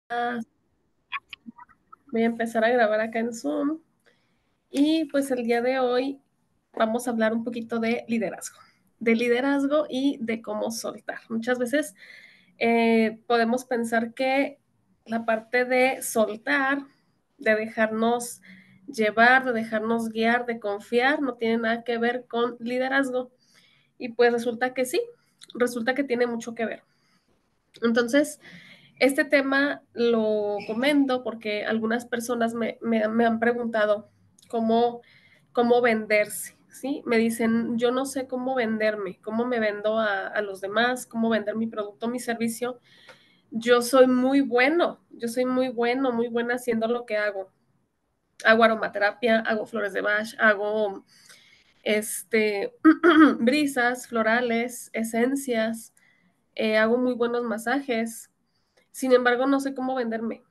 Ah, Voy a empezar a grabar acá en Zoom y pues el día de hoy vamos a hablar un poquito de liderazgo y de cómo soltar. Muchas veces podemos pensar que la parte de soltar, de dejarnos llevar, de dejarnos guiar, de confiar, no tiene nada que ver con liderazgo. Y pues resulta que sí, resulta que tiene mucho que ver. Entonces, este tema lo comento porque algunas personas me han preguntado cómo, cómo venderse, ¿sí? Me dicen, yo no sé cómo venderme, cómo me vendo a los demás, cómo vender mi producto, mi servicio. Yo soy muy bueno, yo soy muy bueno, muy buena haciendo lo que hago. Hago aromaterapia, hago flores de Bach, hago brisas, florales, esencias, hago muy buenos masajes. Sin embargo, no sé cómo venderme.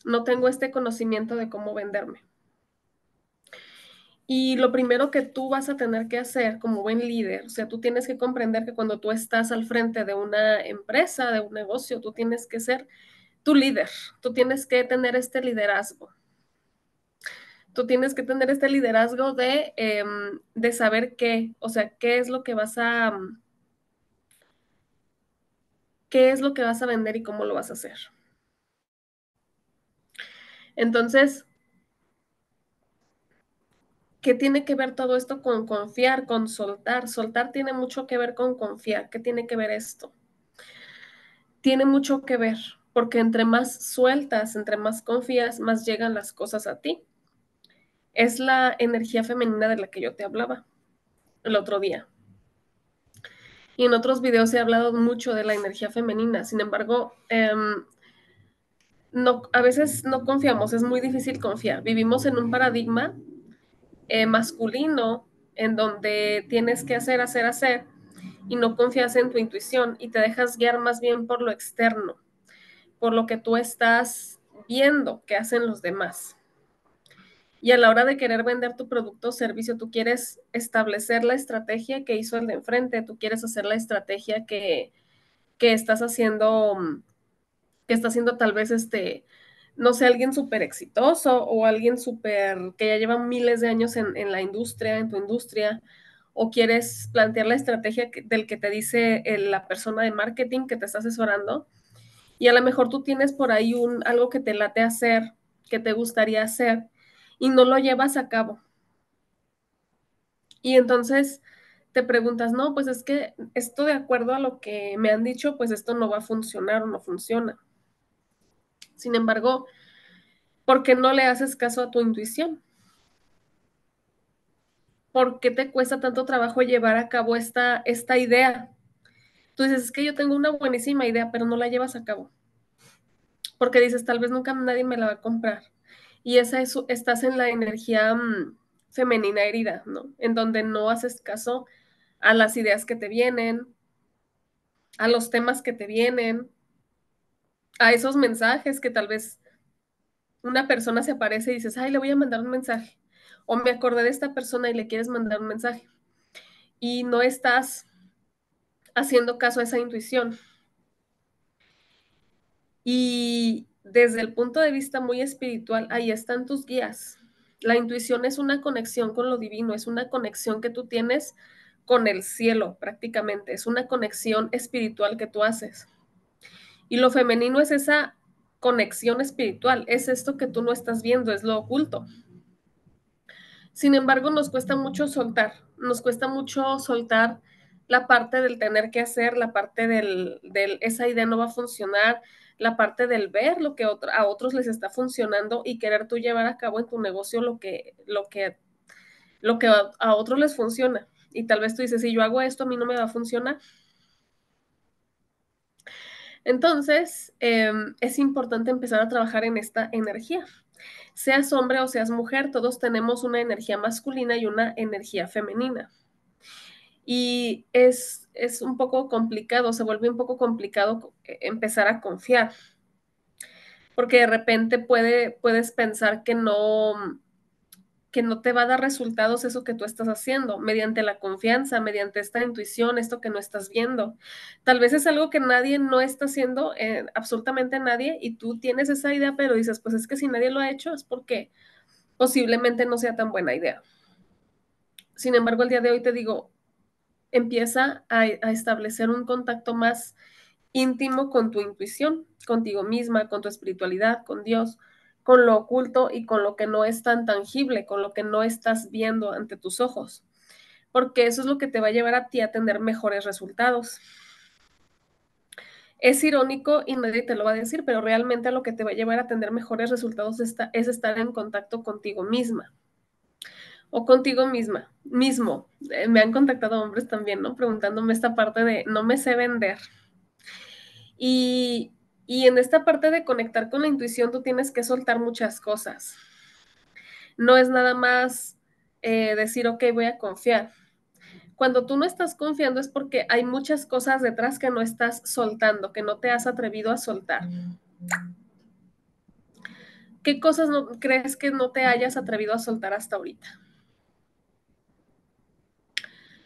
No tengo este conocimiento de cómo venderme. Y lo primero que tú vas a tener que hacer como buen líder, o sea, tú tienes que comprender que cuando tú estás al frente de una empresa, de un negocio, tú tienes que ser tu líder, tú tienes que tener este liderazgo. Tú tienes que tener este liderazgo de saber qué, o sea, qué es lo que vas a vender y cómo lo vas a hacer. Entonces, ¿qué tiene que ver todo esto con confiar, con soltar? Soltar tiene mucho que ver con confiar. ¿Qué tiene que ver esto? Tiene mucho que ver, porque entre más sueltas, entre más confías, más llegan las cosas a ti. Es la energía femenina de la que yo te hablaba el otro día. Y en otros videos he hablado mucho de la energía femenina. Sin embargo, no, a veces no confiamos, es muy difícil confiar. Vivimos en un paradigma masculino en donde tienes que hacer, hacer, hacer y no confías en tu intuición y te dejas guiar más bien por lo externo, por lo que tú estás viendo que hacen los demás. Y a la hora de querer vender tu producto o servicio, tú quieres establecer la estrategia que hizo el de enfrente, tú quieres hacer la estrategia que estás haciendo, que está haciendo tal vez no sé, alguien súper exitoso o alguien súper que ya lleva miles de años en la industria, en tu industria, o quieres plantear la estrategia del que te dice la persona de marketing que te está asesorando, y a lo mejor tú tienes por ahí algo que te late hacer, que te gustaría hacer, y no lo llevas a cabo. Y entonces te preguntas, no, pues es que esto de acuerdo a lo que me han dicho, pues esto no va a funcionar o no funciona. Sin embargo, ¿por qué no le haces caso a tu intuición? ¿Por qué te cuesta tanto trabajo llevar a cabo esta idea? Tú dices, es que yo tengo una buenísima idea, pero no la llevas a cabo. Porque dices, tal vez nunca nadie me la va a comprar. Y estás en la energía femenina herida, ¿no? En donde no haces caso a las ideas que te vienen, a los temas que te vienen, a esos mensajes que tal vez una persona se aparece y dices, ay, le voy a mandar un mensaje. O me acordé de esta persona y le quieres mandar un mensaje. Y no estás haciendo caso a esa intuición. Y desde el punto de vista muy espiritual, ahí están tus guías. La intuición es una conexión con lo divino, es una conexión que tú tienes con el cielo prácticamente, es una conexión espiritual que tú haces. Y lo femenino es esa conexión espiritual, es esto que tú no estás viendo, es lo oculto. Sin embargo, nos cuesta mucho soltar la parte del tener que hacer, la parte esa idea no va a funcionar, la parte del ver lo que a otros les está funcionando y querer tú llevar a cabo en tu negocio lo que a otros les funciona. Y tal vez tú dices, si yo hago esto, a mí no me va a funcionar. Entonces, es importante empezar a trabajar en esta energía. Seas hombre o seas mujer, todos tenemos una energía masculina y una energía femenina. Y es un poco complicado, se vuelve un poco complicado empezar a confiar, porque de repente puedes pensar que no, que no te va a dar resultados eso que tú estás haciendo, mediante la confianza, mediante esta intuición, esto que no estás viendo. Tal vez es algo que nadie no está haciendo, absolutamente nadie, y tú tienes esa idea, pero dices, pues es que si nadie lo ha hecho es porque posiblemente no sea tan buena idea. Sin embargo, el día de hoy te digo, empieza a establecer un contacto más íntimo con tu intuición, contigo misma, con tu espiritualidad, con Dios, con lo oculto y con lo que no es tan tangible, con lo que no estás viendo ante tus ojos, porque eso es lo que te va a llevar a ti a tener mejores resultados. Es irónico y nadie te lo va a decir, pero realmente lo que te va a llevar a tener mejores resultados es estar en contacto contigo misma o contigo mismo. Me han contactado hombres también, ¿no? Preguntándome esta parte de no me sé vender. Y, y en esta parte de conectar con la intuición, tú tienes que soltar muchas cosas. No es nada más decir, ok, voy a confiar. Cuando tú no estás confiando es porque hay muchas cosas detrás que no estás soltando, que no te has atrevido a soltar. ¿Qué cosas no, crees que no te hayas atrevido a soltar hasta ahorita?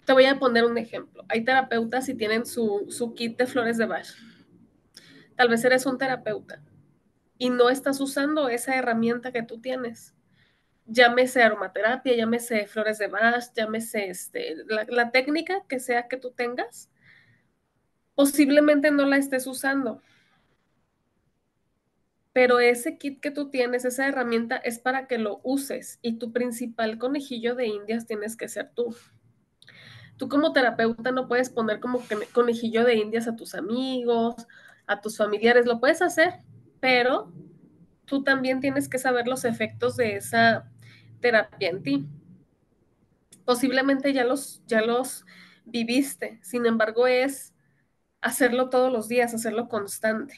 Te voy a poner un ejemplo. Hay terapeutas y tienen su kit de flores de Bach. Tal vez eres un terapeuta y no estás usando esa herramienta que tú tienes. Llámese aromaterapia, llámese flores de Bach, llámese la técnica que sea que tú tengas, posiblemente no la estés usando, pero ese kit que tú tienes, esa herramienta es para que lo uses y tu principal conejillo de indias tienes que ser tú. Tú como terapeuta no puedes poner como conejillo de indias a tus amigos, a tus familiares, lo puedes hacer, pero tú también tienes que saber los efectos de esa terapia en ti. Posiblemente ya los viviste, sin embargo es hacerlo todos los días, hacerlo constante.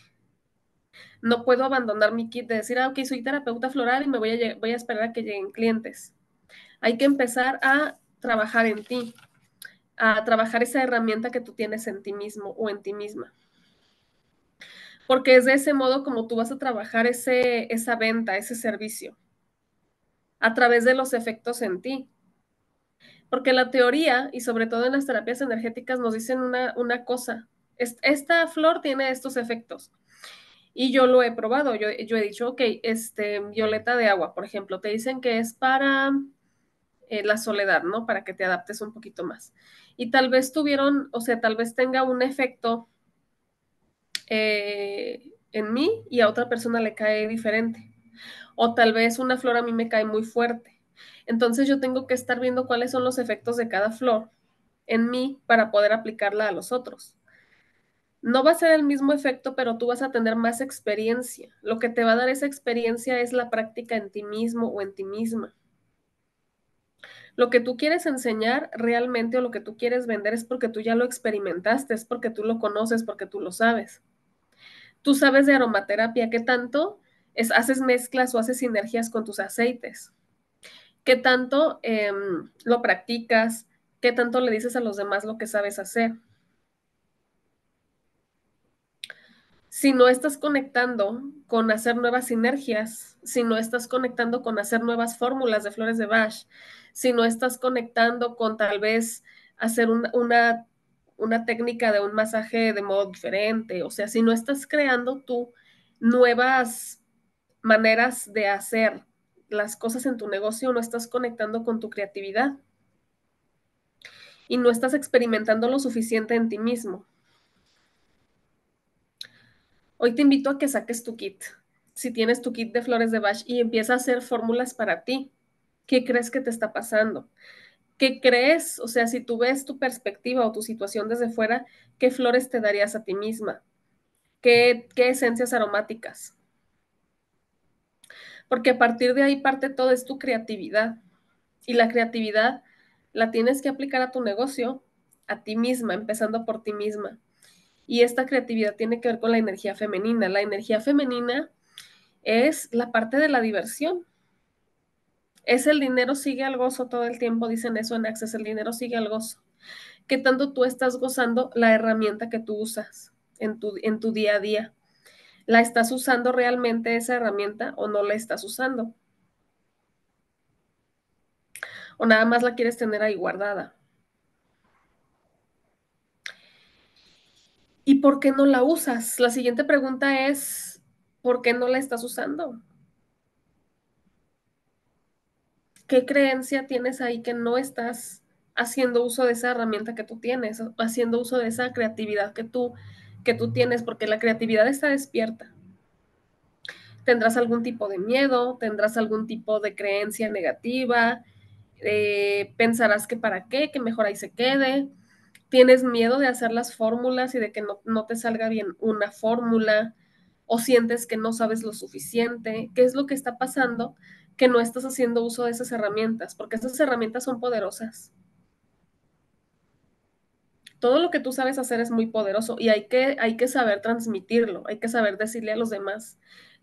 No puedo abandonar mi kit de decir, ok, soy terapeuta floral y voy a esperar a que lleguen clientes. Hay que empezar a trabajar en ti, a trabajar esa herramienta que tú tienes en ti mismo o en ti misma. Porque es de ese modo como tú vas a trabajar esa venta, ese servicio, a través de los efectos en ti. Porque la teoría, y sobre todo en las terapias energéticas, nos dicen una cosa, esta flor tiene estos efectos. Y yo lo he probado, yo he dicho, ok, violeta de agua, por ejemplo, te dicen que es para la soledad, ¿no? Para que te adaptes un poquito más. Y tal vez tuvieron, o sea, tal vez tenga un efecto en mí y a otra persona le cae diferente. O tal vez una flor a mí me cae muy fuerte. Entonces yo tengo que estar viendo cuáles son los efectos de cada flor en mí para poder aplicarla a los otros. No va a ser el mismo efecto, pero tú vas a tener más experiencia. Lo que te va a dar esa experiencia es la práctica en ti mismo o en ti misma. Lo que tú quieres enseñar realmente o lo que tú quieres vender es porque tú ya lo experimentaste, es porque tú lo conoces, porque tú lo sabes. Tú sabes de aromaterapia, ¿qué tanto haces mezclas o haces sinergias con tus aceites? ¿Qué tanto lo practicas? ¿Qué tanto le dices a los demás lo que sabes hacer? Si no estás conectando con hacer nuevas sinergias, si no estás conectando con hacer nuevas fórmulas de flores de Bach, si no estás conectando con tal vez hacer una técnica de un masaje de modo diferente, o sea, si no estás creando tú nuevas maneras de hacer las cosas en tu negocio, no estás conectando con tu creatividad y no estás experimentando lo suficiente en ti mismo. Hoy te invito a que saques tu kit. Si tienes tu kit de flores de Bach y empieza a hacer fórmulas para ti, ¿qué crees que te está pasando? ¿Qué crees? O sea, si tú ves tu perspectiva o tu situación desde fuera, ¿qué flores te darías a ti misma? ¿Qué esencias aromáticas? Porque a partir de ahí parte todo, es tu creatividad. Y la creatividad la tienes que aplicar a tu negocio, a ti misma, empezando por ti misma. Y esta creatividad tiene que ver con la energía femenina. La energía femenina es la parte de la diversión. Es el dinero sigue al gozo todo el tiempo, dicen eso en Access, el dinero sigue al gozo. ¿Qué tanto tú estás gozando la herramienta que tú usas en tu día a día? ¿La estás usando realmente esa herramienta o no la estás usando? o nada más la quieres tener ahí guardada. ¿Y por qué no la usas? La siguiente pregunta es, ¿por qué no la estás usando? ¿Qué creencia tienes ahí que no estás haciendo uso de esa herramienta que tú tienes, haciendo uso de esa creatividad que tú tienes? Porque la creatividad está despierta. Tendrás algún tipo de miedo, tendrás algún tipo de creencia negativa, pensarás que para qué, que mejor ahí se quede. Tienes miedo de hacer las fórmulas y de que no te salga bien una fórmula, o sientes que no sabes lo suficiente. ¿Qué es lo que está pasando? Que no estás haciendo uso de esas herramientas, porque esas herramientas son poderosas. Todo lo que tú sabes hacer es muy poderoso y hay que saber transmitirlo, hay que saber decirle a los demás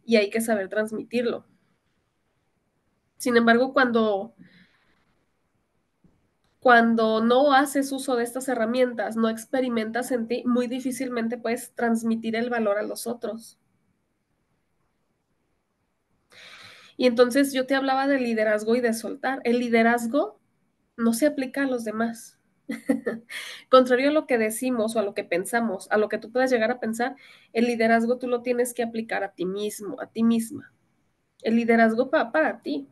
y hay que saber transmitirlo. Sin embargo, cuando no haces uso de estas herramientas, no experimentas en ti, muy difícilmente puedes transmitir el valor a los otros. Y entonces yo te hablaba de liderazgo y de soltar. El liderazgo no se aplica a los demás. Contrario a lo que decimos o a lo que pensamos, a lo que tú puedas llegar a pensar, el liderazgo tú lo tienes que aplicar a ti mismo, a ti misma. El liderazgo va para ti.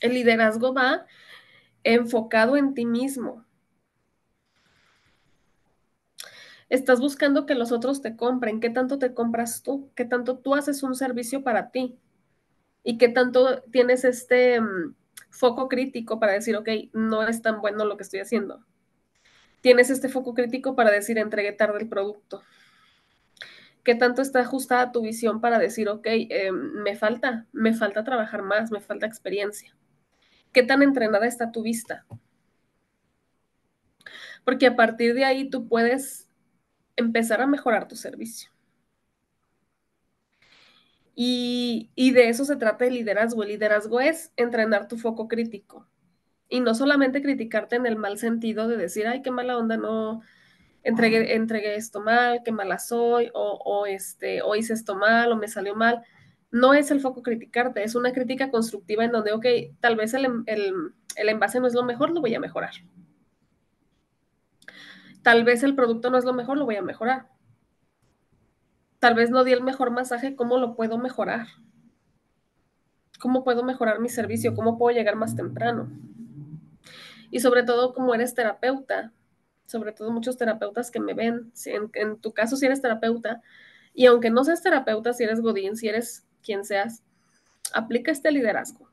El liderazgo va enfocado en ti mismo. Estás buscando que los otros te compren. ¿Qué tanto te compras tú? ¿Qué tanto tú haces un servicio para ti? ¿Y qué tanto tienes este foco crítico para decir, ok, no es tan bueno lo que estoy haciendo? Tienes este foco crítico para decir, entregué tarde el producto. ¿Qué tanto está ajustada tu visión para decir, ok, me falta trabajar más, me falta experiencia? ¿Qué tan entrenada está tu vista? Porque a partir de ahí tú puedes empezar a mejorar tu servicio. Y de eso se trata el liderazgo. El liderazgo es entrenar tu foco crítico. Y no solamente criticarte en el mal sentido de decir, ay, qué mala onda, no, entregué esto mal, qué mala soy, o hice esto mal, o me salió mal. No es el foco criticarte, es una crítica constructiva en donde, ok, tal vez el envase no es lo mejor, lo voy a mejorar. Tal vez el producto no es lo mejor, lo voy a mejorar. Tal vez no di el mejor masaje, ¿cómo lo puedo mejorar? ¿Cómo puedo mejorar mi servicio? ¿Cómo puedo llegar más temprano? Y sobre todo, como eres terapeuta, sobre todo muchos terapeutas que me ven, si en tu caso si eres terapeuta, y aunque no seas terapeuta, si eres godín, si eres quien seas, aplica este liderazgo.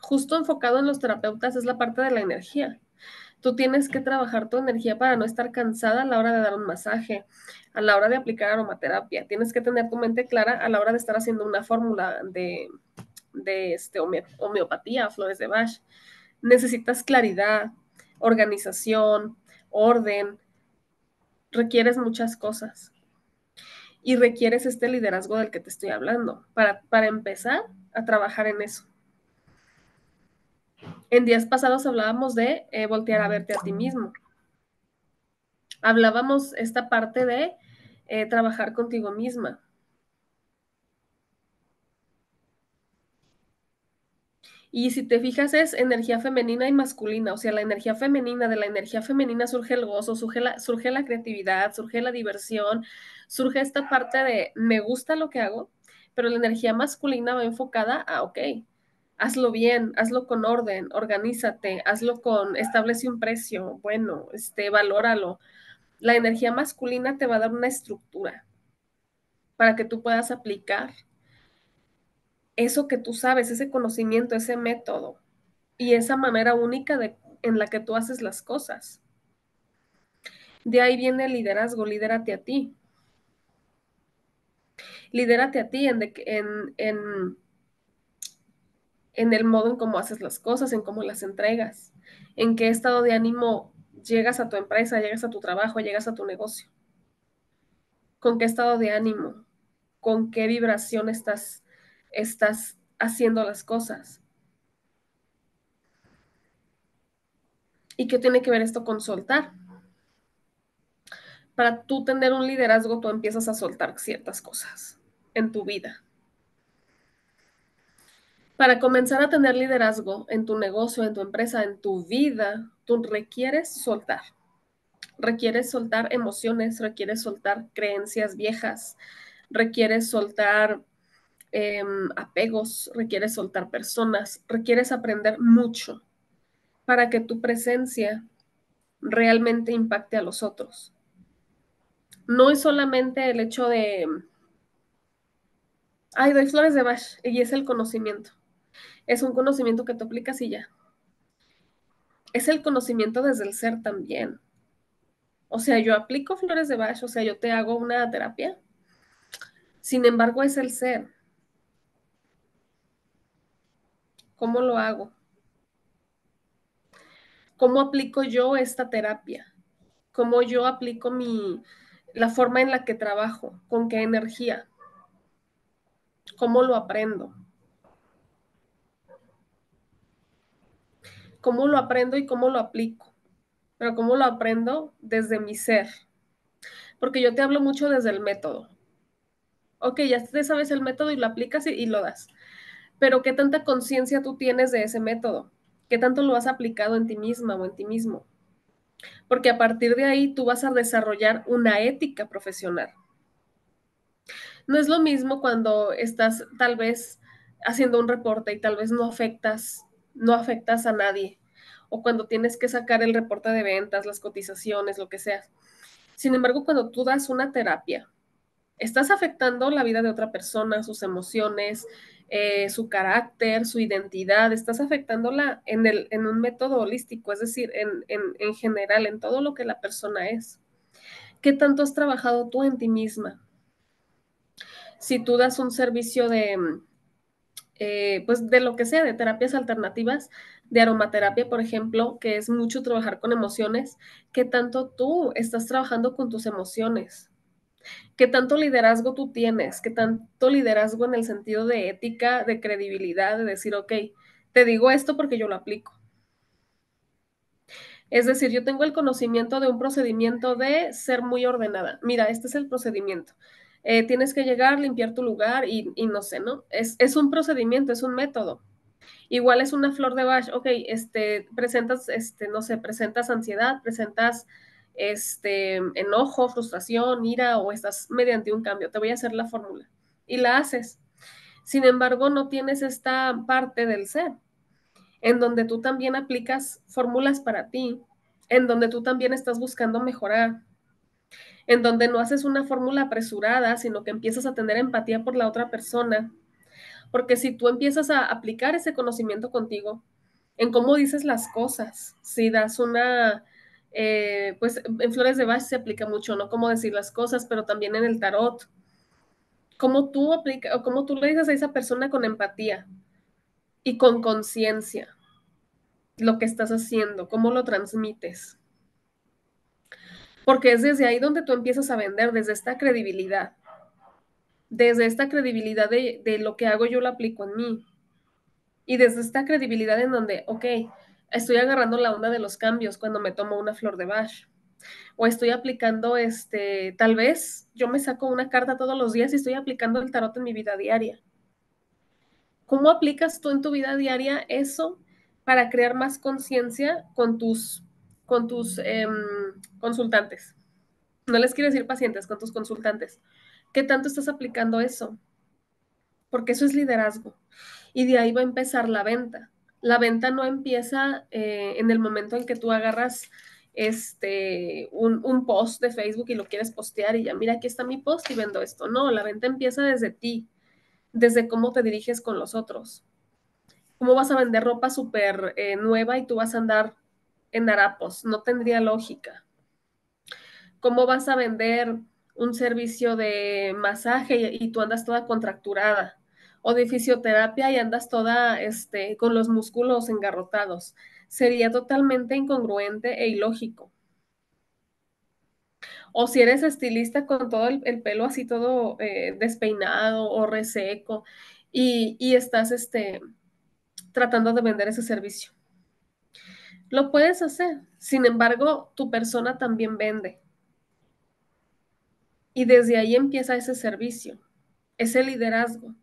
Justo enfocado en los terapeutas es la parte de la energía. Tú tienes que trabajar tu energía para no estar cansada a la hora de dar un masaje, a la hora de aplicar aromaterapia. Tienes que tener tu mente clara a la hora de estar haciendo una fórmula de homeopatía, flores de Bach. Necesitas claridad, organización, orden, requieres muchas cosas y requieres este liderazgo del que te estoy hablando para empezar a trabajar en eso. En días pasados hablábamos de voltear a verte a ti mismo. Hablábamos esta parte de trabajar contigo misma. Y si te fijas es energía femenina y masculina, o sea, la energía femenina, de la energía femenina surge el gozo, surge la creatividad, surge la diversión, surge esta parte de me gusta lo que hago, pero la energía masculina va enfocada a, ok, hazlo bien, hazlo con orden, organízate, establece un precio, bueno, valóralo. La energía masculina te va a dar una estructura para que tú puedas aplicar eso que tú sabes, ese conocimiento, ese método y esa manera única en la que tú haces las cosas. De ahí viene el liderazgo, lidérate a ti. Lidérate a ti en el modo en cómo haces las cosas, en cómo las entregas, en qué estado de ánimo llegas a tu empresa, llegas a tu trabajo, llegas a tu negocio. Con qué estado de ánimo, con qué vibración estás haciendo las cosas. ¿Y qué tiene que ver esto con soltar? Para tú tener un liderazgo, tú empiezas a soltar ciertas cosas en tu vida. Para comenzar a tener liderazgo en tu negocio, en tu empresa, en tu vida, tú requieres soltar emociones, requieres soltar creencias viejas, requieres soltar apegos, requieres soltar personas, requieres aprender mucho para que tu presencia realmente impacte a los otros. No es solamente el hecho de, ay, doy flores de Bach y es el conocimiento. Es un conocimiento que tú aplicas y ya. Es el conocimiento desde el ser también. O sea, yo aplico flores de Bach, o sea, yo te hago una terapia. Sin embargo, es el ser. ¿Cómo lo hago? ¿Cómo aplico yo esta terapia? ¿Cómo yo aplico la forma en la que trabajo? ¿Con qué energía? ¿Cómo lo aprendo? ¿Cómo lo aprendo y cómo lo aplico? Pero ¿cómo lo aprendo? Desde mi ser. Porque yo te hablo mucho desde el método. Ok, ya te sabes el método y lo aplicas y lo das. Pero ¿qué tanta conciencia tú tienes de ese método? ¿Qué tanto lo has aplicado en ti misma o en ti mismo? Porque a partir de ahí tú vas a desarrollar una ética profesional. No es lo mismo cuando estás tal vez haciendo un reporte y tal vez no afectas a nadie, o cuando tienes que sacar el reporte de ventas, las cotizaciones, lo que sea. Sin embargo, cuando tú das una terapia, estás afectando la vida de otra persona, sus emociones, su carácter, su identidad, estás afectándola en un método holístico, es decir, en general, en todo lo que la persona es. ¿Qué tanto has trabajado tú en ti misma? Si tú das un servicio pues de lo que sea, de terapias alternativas, de aromaterapia, por ejemplo, que es mucho trabajar con emociones, ¿qué tanto tú estás trabajando con tus emociones? ¿Qué tanto liderazgo tú tienes? ¿Qué tanto liderazgo en el sentido de ética, de credibilidad, de decir, ok, te digo esto porque yo lo aplico? Es decir, yo tengo el conocimiento de un procedimiento de ser muy ordenada. Mira, este es el procedimiento. Tienes que llegar, limpiar tu lugar y no sé, ¿no? Es un procedimiento, es un método. Igual es una flor de Bach, ok, presentas, no sé, presentas ansiedad, presentas enojo, frustración, ira o estás mediante un cambio, te voy a hacer la fórmula y la haces. Sin embargo, no tienes esta parte del ser, en donde tú también aplicas fórmulas para ti, en donde tú también estás buscando mejorar, en donde no haces una fórmula apresurada, sino que empiezas a tener empatía por la otra persona, porque si tú empiezas a aplicar ese conocimiento contigo, en cómo dices las cosas, si das pues en Flores de Bach se aplica mucho, ¿no? Cómo decir las cosas, pero también en el tarot, cómo tú aplicas, o cómo tú le dices a esa persona con empatía y con conciencia lo que estás haciendo, cómo lo transmites. Porque es desde ahí donde tú empiezas a vender, desde esta credibilidad de lo que hago yo lo aplico en mí. Y desde esta credibilidad en donde, ok, estoy agarrando la onda de los cambios cuando me tomo una flor de Bach. O estoy aplicando, tal vez yo me saco una carta todos los días y estoy aplicando el tarot en mi vida diaria. ¿Cómo aplicas tú en tu vida diaria eso para crear más conciencia con tus consultantes? No les quiero decir pacientes, con tus consultantes. ¿Qué tanto estás aplicando eso? Porque eso es liderazgo. Y de ahí va a empezar la venta. La venta no empieza en el momento en que tú agarras un post de Facebook y lo quieres postear y ya, mira, aquí está mi post y vendo esto. No, la venta empieza desde ti, desde cómo te diriges con los otros. ¿Cómo vas a vender ropa súper nueva y tú vas a andar en harapos? No tendría lógica. ¿Cómo vas a vender un servicio de masaje y tú andas toda contracturada? O de fisioterapia y andas toda con los músculos engarrotados. Sería totalmente incongruente e ilógico. O si eres estilista con todo el pelo así todo despeinado o reseco y estás tratando de vender ese servicio. Lo puedes hacer. Sin embargo, tu persona también vende. Y desde ahí empieza ese servicio, ese liderazgo.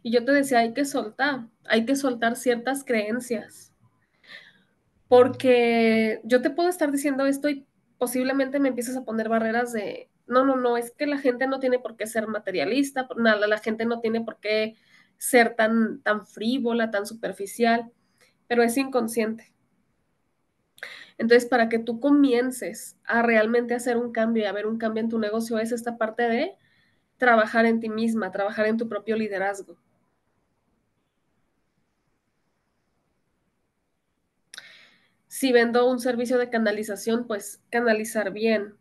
Y yo te decía, hay que soltar ciertas creencias, porque yo te puedo estar diciendo esto y posiblemente me empieces a poner barreras de, no, no, no, es que la gente no tiene por qué ser materialista, nada, la gente no tiene por qué ser tan frívola, tan superficial, pero es inconsciente. Entonces, para que tú comiences a realmente hacer un cambio y a ver un cambio en tu negocio, es esta parte de trabajar en ti misma, trabajar en tu propio liderazgo. Si vendo un servicio de canalización, pues canalizar bien,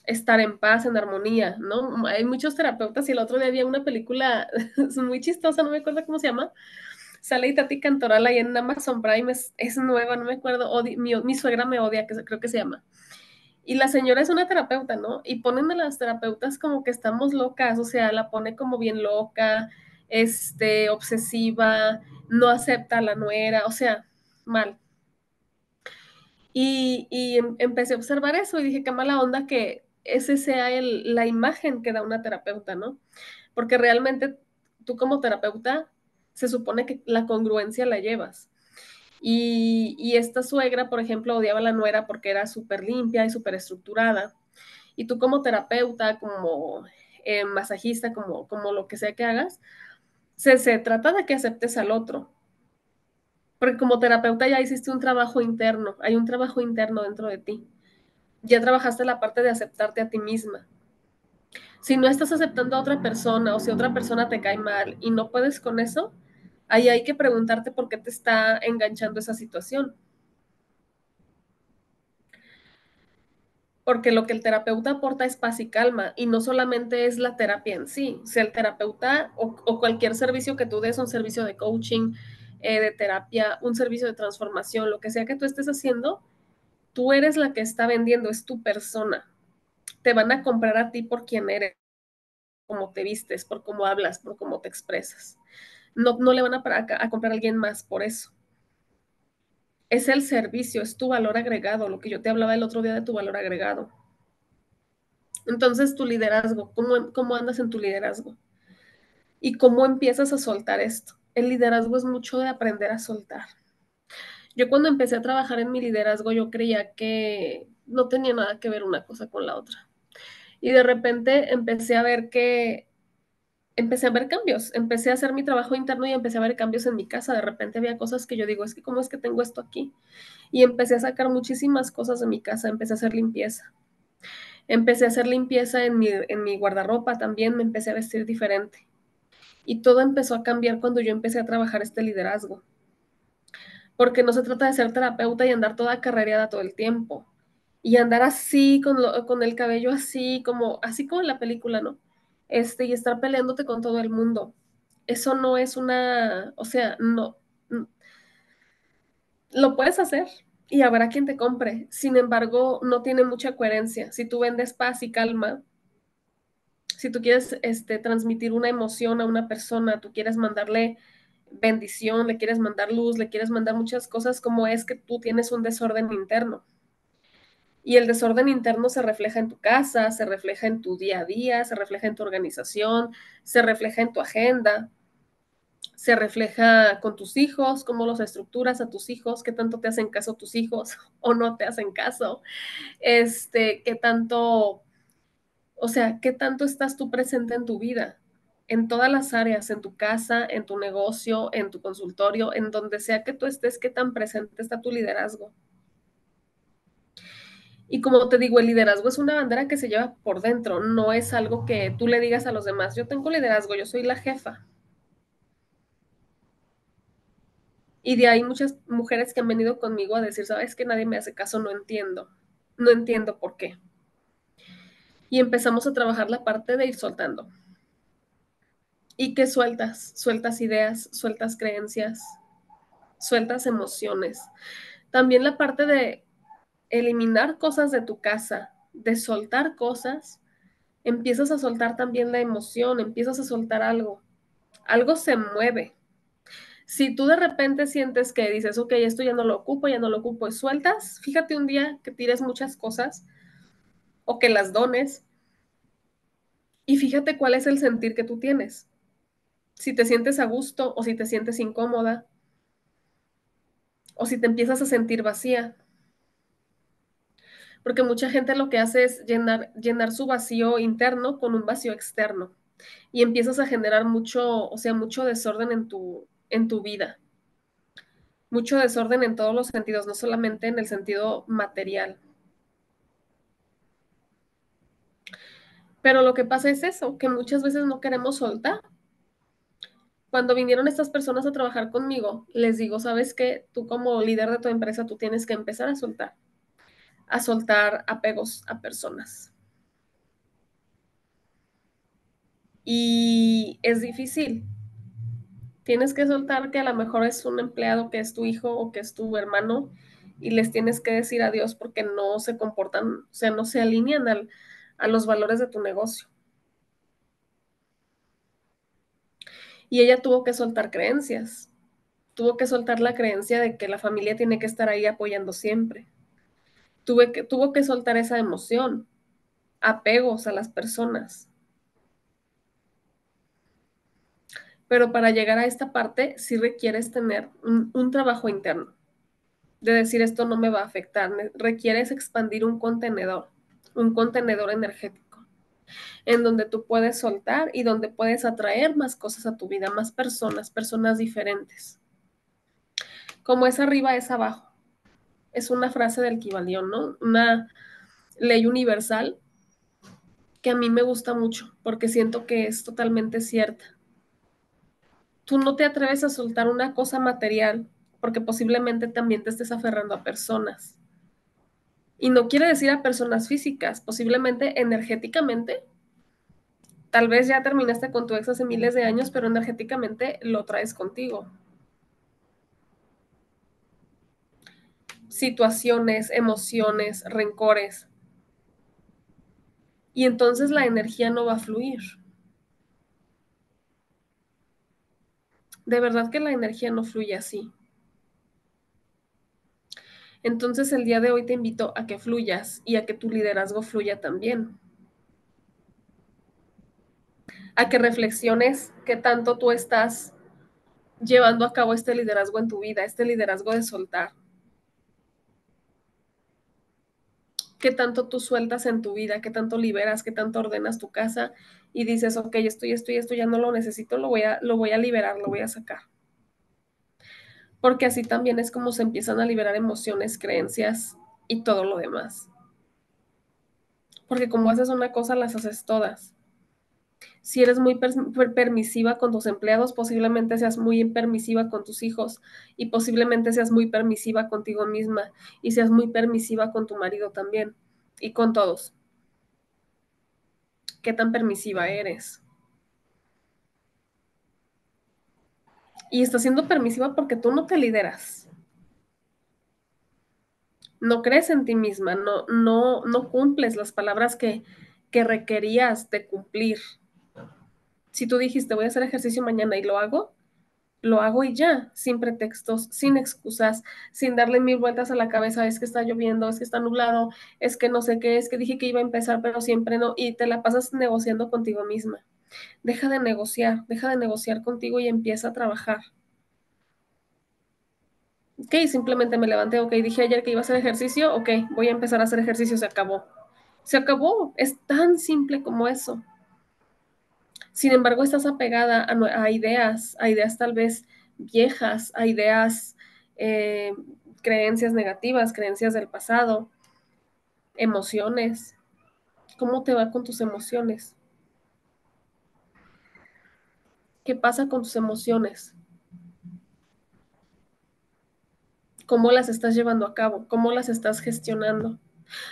estar en paz, en armonía, ¿no? Hay muchos terapeutas y el otro día había una película muy chistosa, no me acuerdo cómo se llama. Sale Itati Cantoral ahí en Amazon Prime, es nueva, no me acuerdo. Mi suegra me odia, que creo que se llama. Y la señora es una terapeuta, ¿no? Y ponen a las terapeutas como que estamos locas, o sea, la pone como bien loca, obsesiva, no acepta a la nuera, o sea, mal. Y empecé a observar eso y dije, qué mala onda que ese sea la imagen que da una terapeuta, ¿no? Porque realmente tú como terapeuta se supone que la congruencia la llevas. Y esta suegra, por ejemplo, odiaba a la nuera porque era súper limpia y súper estructurada. Y tú como terapeuta, como masajista, como lo que sea que hagas, se trata de que aceptes al otro. Porque como terapeuta ya hiciste un trabajo interno, hay un trabajo interno dentro de ti. Ya trabajaste la parte de aceptarte a ti misma. Si no estás aceptando a otra persona o si otra persona te cae mal y no puedes con eso, ahí hay que preguntarte por qué te está enganchando esa situación. Porque lo que el terapeuta aporta es paz y calma y no solamente es la terapia en sí. O sea, el terapeuta o cualquier servicio que tú des, un servicio de coaching, de terapia, un servicio de transformación, lo que sea que tú estés haciendo, tú eres la que está vendiendo, es tu persona. Te van a comprar a ti por quién eres, cómo te vistes, por cómo hablas, por cómo te expresas. No, no le van a comprar a alguien más por eso. Es el servicio, es tu valor agregado, lo que yo te hablaba el otro día de tu valor agregado. Entonces, tu liderazgo, ¿cómo andas en tu liderazgo? ¿Y cómo empiezas a soltar esto? El liderazgo es mucho de aprender a soltar. Yo cuando empecé a trabajar en mi liderazgo, yo creía que no tenía nada que ver una cosa con la otra. Y de repente empecé a ver cambios, empecé a hacer mi trabajo interno y empecé a ver cambios en mi casa. De repente había cosas que yo digo, es que ¿cómo es que tengo esto aquí? Y empecé a sacar muchísimas cosas de mi casa, empecé a hacer limpieza. Empecé a hacer limpieza en mi guardarropa también, me empecé a vestir diferente. Y todo empezó a cambiar cuando yo empecé a trabajar este liderazgo. Porque no se trata de ser terapeuta y andar toda carrereada todo el tiempo. Y andar así, con el cabello así como en la película, ¿no? Y estar peleándote con todo el mundo. Eso no es o sea, no, lo puedes hacer y habrá quien te compre. Sin embargo, no tiene mucha coherencia. Si tú vendes paz y calma, si tú quieres transmitir una emoción a una persona, tú quieres mandarle bendición, le quieres mandar luz, le quieres mandar muchas cosas, como es que tú tienes un desorden interno. Y el desorden interno se refleja en tu casa, se refleja en tu día a día, se refleja en tu organización, se refleja en tu agenda, se refleja con tus hijos, cómo los estructuras a tus hijos, qué tanto te hacen caso tus hijos o no te hacen caso, qué tanto, o sea, qué tanto estás tú presente en tu vida, en todas las áreas, en tu casa, en tu negocio, en tu consultorio, en donde sea que tú estés, qué tan presente está tu liderazgo. Y como te digo, el liderazgo es una bandera que se lleva por dentro, no es algo que tú le digas a los demás, yo tengo liderazgo, yo soy la jefa. Y de ahí muchas mujeres que han venido conmigo a decir, sabes que nadie me hace caso, no entiendo por qué. Y empezamos a trabajar la parte de ir soltando. ¿Y qué sueltas? Sueltas ideas, sueltas creencias, sueltas emociones. También la parte de eliminar cosas de tu casa, de soltar cosas, empiezas a soltar también la emoción, empiezas a soltar algo se mueve. Si tú de repente sientes que dices, ok, esto ya no lo ocupo, y sueltas, fíjate un día que tires muchas cosas o que las dones y fíjate cuál es el sentir que tú tienes. si te sientes a gusto o si te sientes incómoda o si te empiezas a sentir vacía. Porque mucha gente lo que hace es llenar su vacío interno con un vacío externo y empiezas a generar mucho, o sea, mucho desorden en tu vida, mucho desorden en todos los sentidos, no solamente en el sentido material. Pero lo que pasa es eso, que muchas veces no queremos soltar. Cuando vinieron estas personas a trabajar conmigo, les digo, ¿sabes qué? Tú como líder de tu empresa, tú tienes que empezar a soltar apegos a personas. Y es difícil. Tienes que soltar que a lo mejor es un empleado que es tu hijo o que es tu hermano y les tienes que decir adiós porque no se comportan, o sea, no se alinean a los valores de tu negocio. Y ella tuvo que soltar creencias, tuvo que soltar la creencia de que la familia tiene que estar ahí apoyando siempre. Tuvo que soltar esa emoción, apegos a las personas. Pero para llegar a esta parte sí requieres tener un trabajo interno, de decir esto no me va a afectar, requieres expandir un contenedor energético, en donde tú puedes soltar y donde puedes atraer más cosas a tu vida, más personas, personas diferentes. Como es arriba, es abajo. Es una frase del Kybalión, ¿no? Una ley universal que a mí me gusta mucho porque siento que es totalmente cierta. Tú no te atreves a soltar una cosa material porque posiblemente también te estés aferrando a personas. Y no quiere decir a personas físicas, posiblemente energéticamente. Tal vez ya terminaste con tu ex hace miles de años, pero energéticamente lo traes contigo. Situaciones, emociones, rencores. Y entonces la energía no va a fluir. De verdad que la energía no fluye así. Entonces el día de hoy te invito a que fluyas y a que tu liderazgo fluya también. A que reflexiones qué tanto tú estás llevando a cabo este liderazgo en tu vida, este liderazgo de soltar. Qué tanto tú sueltas en tu vida, qué tanto liberas, qué tanto ordenas tu casa y dices, ok, esto ya no lo necesito, lo voy a liberar, lo voy a sacar. Porque así también es como se empiezan a liberar emociones, creencias y todo lo demás. Porque como haces una cosa, las haces todas. Si eres muy permisiva con tus empleados, posiblemente seas muy permisiva con tus hijos y posiblemente seas muy permisiva contigo misma y seas muy permisiva con tu marido también y con todos. ¿Qué tan permisiva eres? Y estás siendo permisiva porque tú no te lideras. No crees en ti misma, no cumples las palabras que requerías de cumplir. Si tú dijiste voy a hacer ejercicio mañana y lo hago y ya, sin pretextos, sin excusas, sin darle mil vueltas a la cabeza, es que está lloviendo, es que está nublado, es que no sé qué, es que dije que iba a empezar, pero siempre no, y te la pasas negociando contigo misma. Deja de negociar contigo y empieza a trabajar. Ok, simplemente me levanté, ok, dije ayer que iba a hacer ejercicio, ok, voy a empezar a hacer ejercicio, se acabó. Se acabó, es tan simple como eso. Sin embargo, estás apegada a ideas tal vez viejas, a ideas, eh, creencias negativas, creencias del pasado, emociones. ¿Cómo te va con tus emociones? ¿Qué pasa con tus emociones? ¿Cómo las estás llevando a cabo? ¿Cómo las estás gestionando?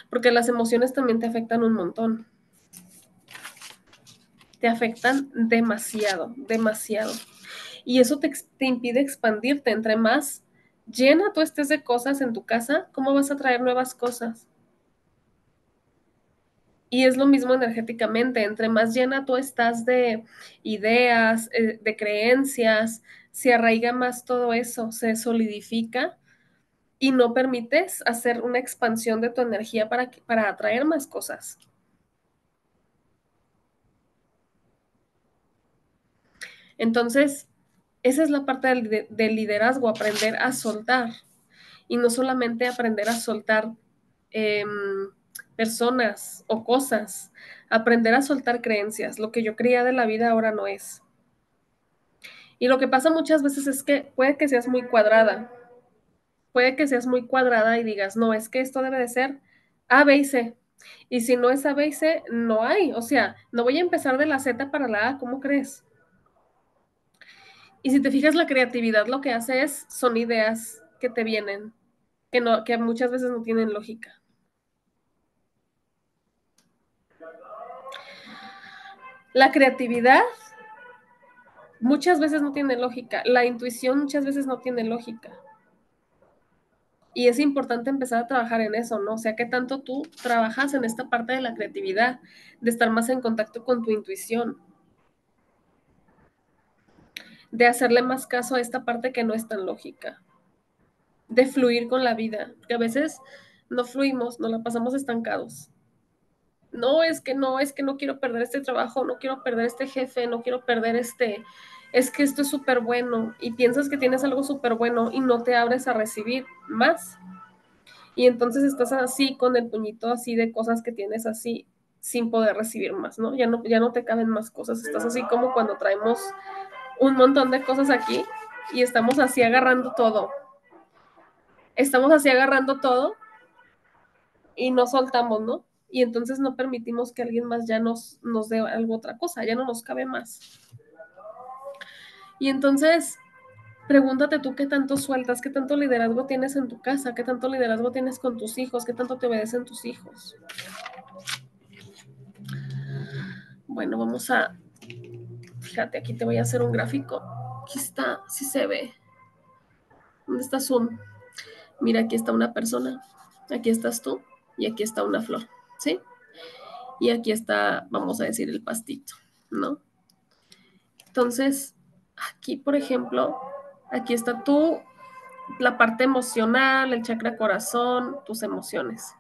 Porque las emociones también te afectan un montón. Te afectan demasiado, demasiado. Y eso te impide expandirte. Entre más llena tú estés de cosas en tu casa, ¿cómo vas a traer nuevas cosas? Y es lo mismo energéticamente. Entre más llena tú estás de ideas, de creencias, se arraiga más todo eso, se solidifica y no permites hacer una expansión de tu energía para atraer más cosas. Entonces, esa es la parte del liderazgo, aprender a soltar. Y no solamente aprender a soltar eh, personas o cosas, aprender a soltar creencias. Lo que yo creía de la vida ahora no es. Y lo que pasa muchas veces es que puede que seas muy cuadrada y digas, no, es que esto debe de ser A, B y C. Y si no es A, B y C, no hay. O sea, no voy a empezar de la Z para la A, ¿cómo crees? Y si te fijas, la creatividad lo que hace es, son ideas que te vienen, que muchas veces no tienen lógica. La creatividad muchas veces no tiene lógica, la intuición muchas veces no tiene lógica. Y es importante empezar a trabajar en eso, ¿no? O sea, ¿qué tanto tú trabajas en esta parte de la creatividad, de estar más en contacto con tu intuición, de hacerle más caso a esta parte que no es tan lógica, de fluir con la vida, que a veces no fluimos, nos la pasamos estancados. No, es que no quiero perder este trabajo, no quiero perder este jefe, no quiero perder es que esto es súper bueno y piensas que tienes algo súper bueno y no te abres a recibir más. Y entonces estás así con el puñito así de cosas que tienes así sin poder recibir más, ¿no? Ya no te caben más cosas, estás así como cuando traemos un montón de cosas aquí y estamos así agarrando todo y no soltamos, ¿no? Y entonces no permitimos que alguien más ya nos dé algo otra cosa, ya no nos cabe más. Y entonces, pregúntate tú qué tanto sueltas, qué tanto liderazgo tienes en tu casa, qué tanto liderazgo tienes con tus hijos, qué tanto te obedecen tus hijos. Bueno, fíjate, aquí te voy a hacer un gráfico. Aquí está, si se ve. ¿Dónde está Zoom? Mira, aquí está una persona, aquí estás tú y aquí está una flor, ¿sí? Y aquí está, vamos a decir, el pastito, ¿no? Entonces, aquí, por ejemplo, aquí está tú, la parte emocional, el chakra corazón, tus emociones.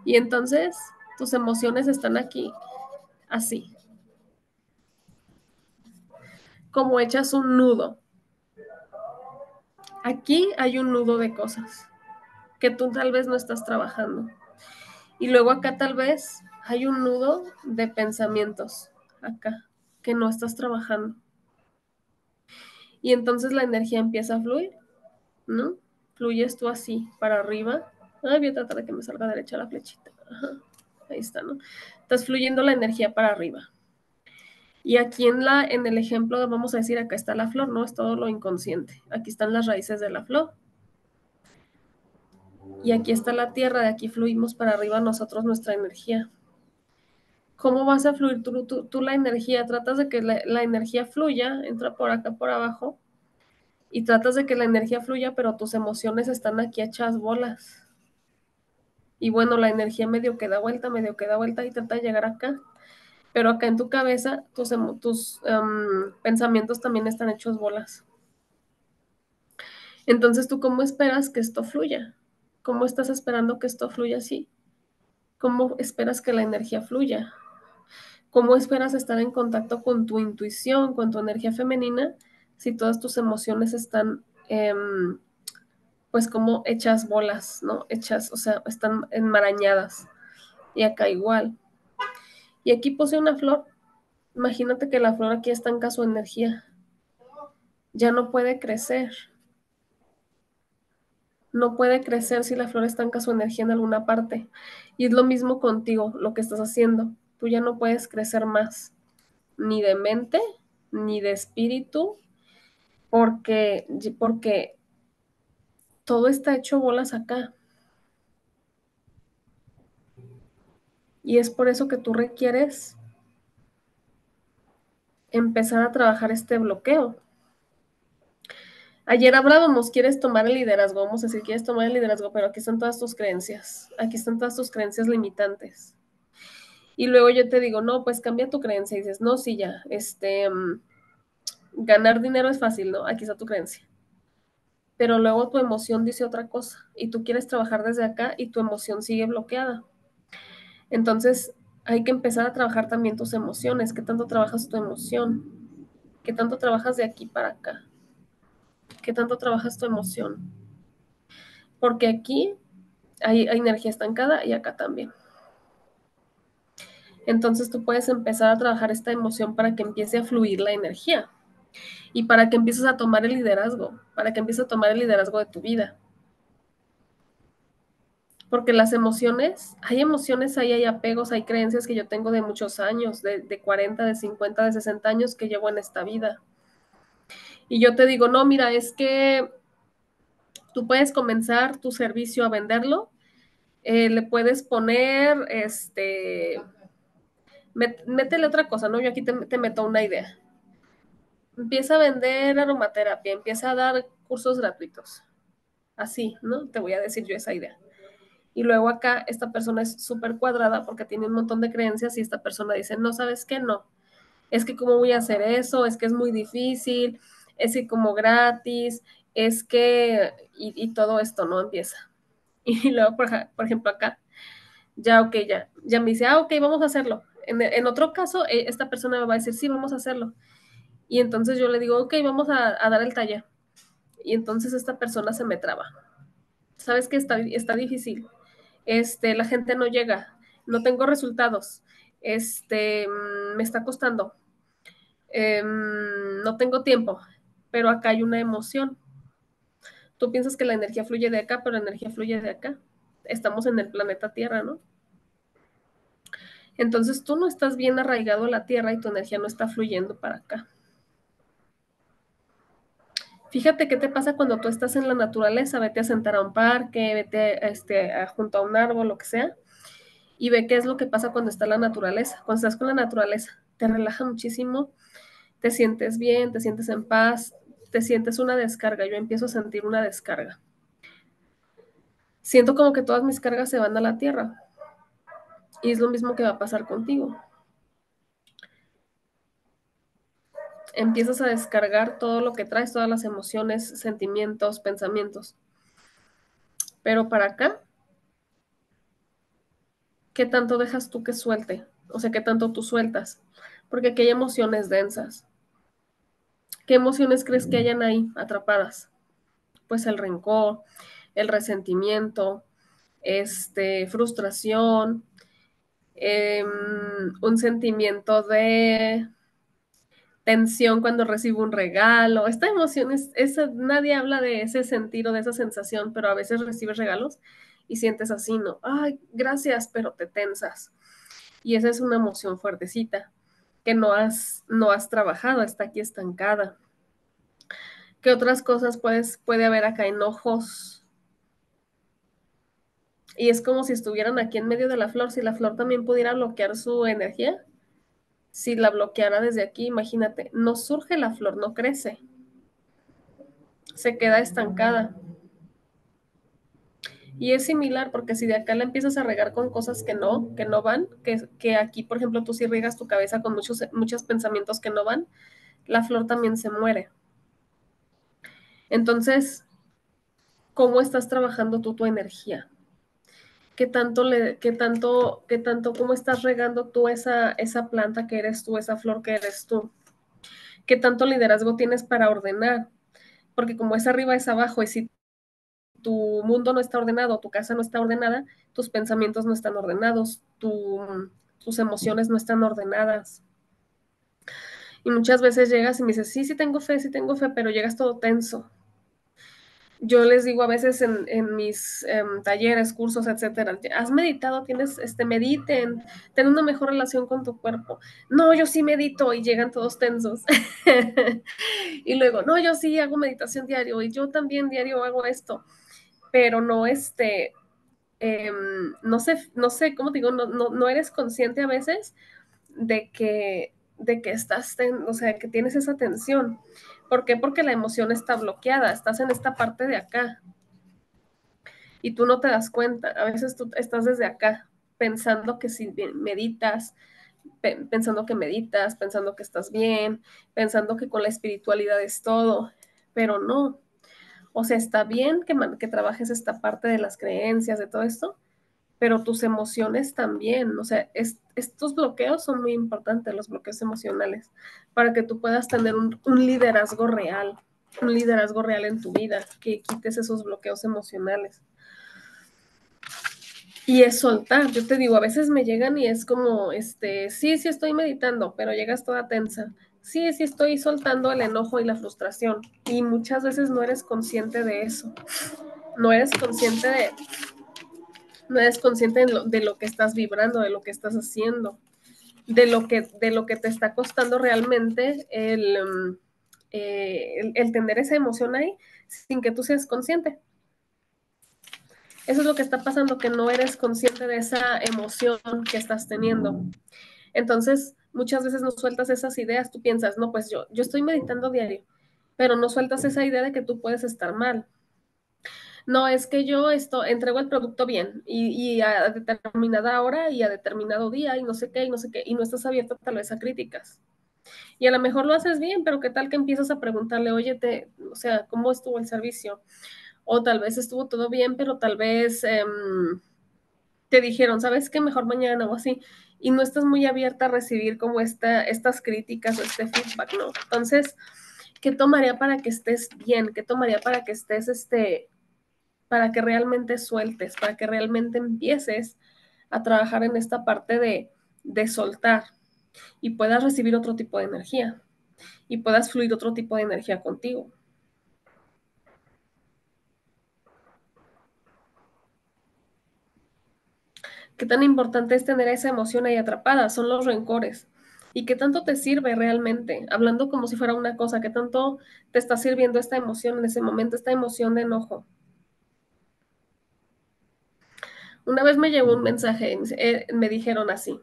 Y entonces, tus emociones están aquí, así, como hechas un nudo. Aquí hay un nudo de cosas que tú tal vez no estás trabajando. Y luego acá tal vez hay un nudo de pensamientos, acá, que no estás trabajando. Y entonces la energía empieza a fluir, ¿no? Fluyes tú así, para arriba. Ay, voy a tratar de que me salga derecha la flechita. Ajá. Ahí está, ¿no? Estás fluyendo la energía para arriba. Y aquí en el ejemplo, vamos a decir, acá está la flor, ¿no? Es todo lo inconsciente. Aquí están las raíces de la flor. Y aquí está la tierra, de aquí fluimos para arriba nosotros nuestra energía. ¿Cómo vas a fluir tú la energía? Tratas de que la energía fluya, entra por acá, por abajo, y tratas de que la energía fluya, pero tus emociones están aquí hechas bolas. Y bueno, la energía medio que da vuelta y trata de llegar acá. Pero acá en tu cabeza, tus pensamientos también están hechos bolas. Entonces, ¿tú cómo esperas que esto fluya? ¿Cómo estás esperando que esto fluya así? ¿Cómo esperas que la energía fluya? ¿Cómo esperas estar en contacto con tu intuición, con tu energía femenina, si todas tus emociones están, pues, como hechas bolas, ¿no? Hechas, o sea, están enmarañadas. Y acá igual. Y aquí puse una flor. Imagínate que la flor aquí estanca su energía. Ya no puede crecer. No puede crecer si la flor estanca su energía en alguna parte. Y es lo mismo contigo, lo que estás haciendo. Tú ya no puedes crecer más, ni de mente, ni de espíritu, porque todo está hecho bolas acá. Y es por eso que tú requieres empezar a trabajar este bloqueo. Ayer hablábamos, quieres tomar el liderazgo, vamos a decir, quieres tomar el liderazgo, pero aquí están todas tus creencias, aquí están todas tus creencias limitantes. Y luego yo te digo, no, pues cambia tu creencia y dices, no, sí, ya, ganar dinero es fácil, ¿no? Aquí está tu creencia. Pero luego tu emoción dice otra cosa y tú quieres trabajar desde acá y tu emoción sigue bloqueada. Entonces hay que empezar a trabajar también tus emociones. ¿Qué tanto trabajas tu emoción? ¿Qué tanto trabajas de aquí para acá? ¿Qué tanto trabajas tu emoción? Porque aquí hay energía estancada y acá también. Entonces tú puedes empezar a trabajar esta emoción para que empiece a fluir la energía y para que empieces a tomar el liderazgo, para que empieces a tomar el liderazgo de tu vida. Porque las emociones, hay apegos, hay creencias que yo tengo de muchos años, de 40, de 50, de 60 años que llevo en esta vida. Y yo te digo, no, mira, es que tú puedes comenzar tu servicio a venderlo, le puedes poner, métele otra cosa, ¿no? Yo aquí te meto una idea. Empieza a vender aromaterapia, empieza a dar cursos gratuitos. Así, ¿no? Te voy a decir yo esa idea. Y luego acá esta persona es súper cuadrada porque tiene un montón de creencias y esta persona dice, no, ¿sabes qué? No. Es que cómo voy a hacer eso, es que es muy difícil, es que como gratis, es que, y todo esto no empieza. Y luego, por ejemplo, acá, ya, ok, ya me dice, ok, vamos a hacerlo. En otro caso, esta persona me va a decir, sí, vamos a hacerlo. Y entonces yo le digo, ok, vamos a dar el taller. Y entonces esta persona se me traba. ¿Sabes que está difícil? La gente no llega, no tengo resultados, me está costando, no tengo tiempo, pero acá hay una emoción. Tú piensas que la energía fluye de acá, pero la energía fluye de acá. Estamos en el planeta Tierra, ¿no? Entonces tú no estás bien arraigado a la Tierra y tu energía no está fluyendo para acá. Fíjate qué te pasa cuando tú estás en la naturaleza, vete a sentar a un parque, vete junto a un árbol, lo que sea, y ve qué es lo que pasa cuando está la naturaleza. Cuando estás con la naturaleza, te relaja muchísimo, te sientes bien, te sientes en paz, te sientes una descarga. Yo empiezo a sentir una descarga. Siento como que todas mis cargas se van a la tierra y es lo mismo que va a pasar contigo. Empiezas a descargar todo lo que traes, todas las emociones, sentimientos, pensamientos. Pero para acá, ¿qué tanto dejas tú que suelte? O sea, ¿qué tanto tú sueltas? Porque aquí hay emociones densas. ¿Qué emociones crees que hayan ahí atrapadas? Pues el rencor, el resentimiento, frustración, un sentimiento de tensión cuando recibo un regalo. Esta emoción nadie habla de ese sentir o de esa sensación, pero a veces recibes regalos y sientes así, ¿no? Ay, gracias, pero te tensas. Y esa es una emoción fuertecita que no has trabajado, está aquí estancada. ¿Qué otras cosas puede haber acá? Enojos. Y es como si estuvieran aquí en medio de la flor. Si la flor también pudiera bloquear su energía, si la bloqueara desde aquí, imagínate, no surge la flor, no crece, se queda estancada. Y es similar porque si de acá la empiezas a regar con cosas que no van, que aquí, por ejemplo, tú sí riegas tu cabeza con muchos pensamientos que no van, la flor también se muere. Entonces, ¿cómo estás trabajando tú tu energía? ¿Cómo estás regando tú esa planta que eres tú, esa flor que eres tú? ¿Qué tanto liderazgo tienes para ordenar? Porque como es arriba, es abajo, y si tu mundo no está ordenado, tu casa no está ordenada, tus pensamientos no están ordenados, tus emociones no están ordenadas. Y muchas veces llegas y me dices, sí tengo fe, pero llegas todo tenso. Yo les digo a veces en mis talleres, cursos, etcétera, has meditado, mediten, ten una mejor relación con tu cuerpo. No, yo sí medito y llegan todos tensos. Y luego, no, yo sí hago meditación diario y yo también diario hago esto, pero no, no sé, ¿cómo te digo? No eres consciente a veces de que o sea, que tienes esa tensión. ¿Por qué? Porque la emoción está bloqueada, estás en esta parte de acá y tú no te das cuenta. A veces tú estás desde acá pensando que si meditas, pensando que meditas, pensando que estás bien, pensando que con la espiritualidad es todo, pero no. O sea, está bien que trabajes esta parte de las creencias, de todo esto, pero tus emociones también. O sea, estos bloqueos son muy importantes, los bloqueos emocionales, para que tú puedas tener un liderazgo real en tu vida, que quites esos bloqueos emocionales. Y es soltar, yo te digo, a veces me llegan y es como, sí, sí estoy meditando, pero llegas toda tensa. Sí, sí estoy soltando el enojo y la frustración. Y muchas veces no eres consciente de eso. No eres consciente no eres consciente de lo que estás vibrando, de lo que estás haciendo, de lo que te está costando realmente el tener esa emoción ahí sin que tú seas consciente. Eso es lo que está pasando, que no eres consciente de esa emoción que estás teniendo. Entonces, muchas veces no sueltas esas ideas, tú piensas, no, pues yo estoy meditando diario, pero no sueltas esa idea de que tú puedes estar mal. No, es que yo entrego el producto bien y a determinada hora y a determinado día y no sé qué y no sé qué, y no estás abierto tal vez a críticas. Y a lo mejor lo haces bien, pero qué tal que empiezas a preguntarle, oye, o sea, ¿cómo estuvo el servicio? O tal vez estuvo todo bien, pero tal vez te dijeron, ¿sabes qué? Mejor mañana o así. Y no estás muy abierta a recibir como estas críticas o este feedback, ¿no? Entonces, ¿qué tomaría para que estés bien? ¿Qué tomaría para que estés, para que realmente sueltes, para que realmente empieces a trabajar en esta parte de soltar y puedas recibir otro tipo de energía y puedas fluir otro tipo de energía contigo? ¿Qué tan importante es tener esa emoción ahí atrapada? Son los rencores. ¿Y qué tanto te sirve realmente? Hablando como si fuera una cosa, ¿qué tanto te está sirviendo esta emoción en ese momento, esta emoción de enojo? Una vez me llegó un mensaje, me dijeron así,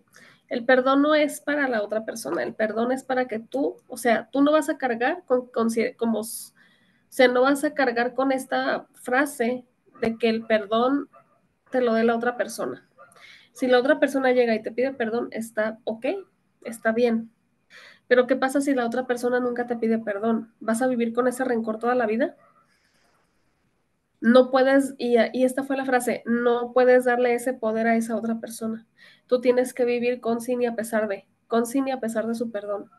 el perdón no es para la otra persona, el perdón es para que tú, o sea, tú no vas a cargar como, o sea, no vas a cargar con esta frase de que el perdón te lo dé la otra persona. Si la otra persona llega y te pide perdón, está ok, está bien. Pero ¿qué pasa si la otra persona nunca te pide perdón? ¿Vas a vivir con ese rencor toda la vida? No puedes, y esta fue la frase, no puedes darle ese poder a esa otra persona. Tú tienes que vivir con sin y a pesar de su perdón.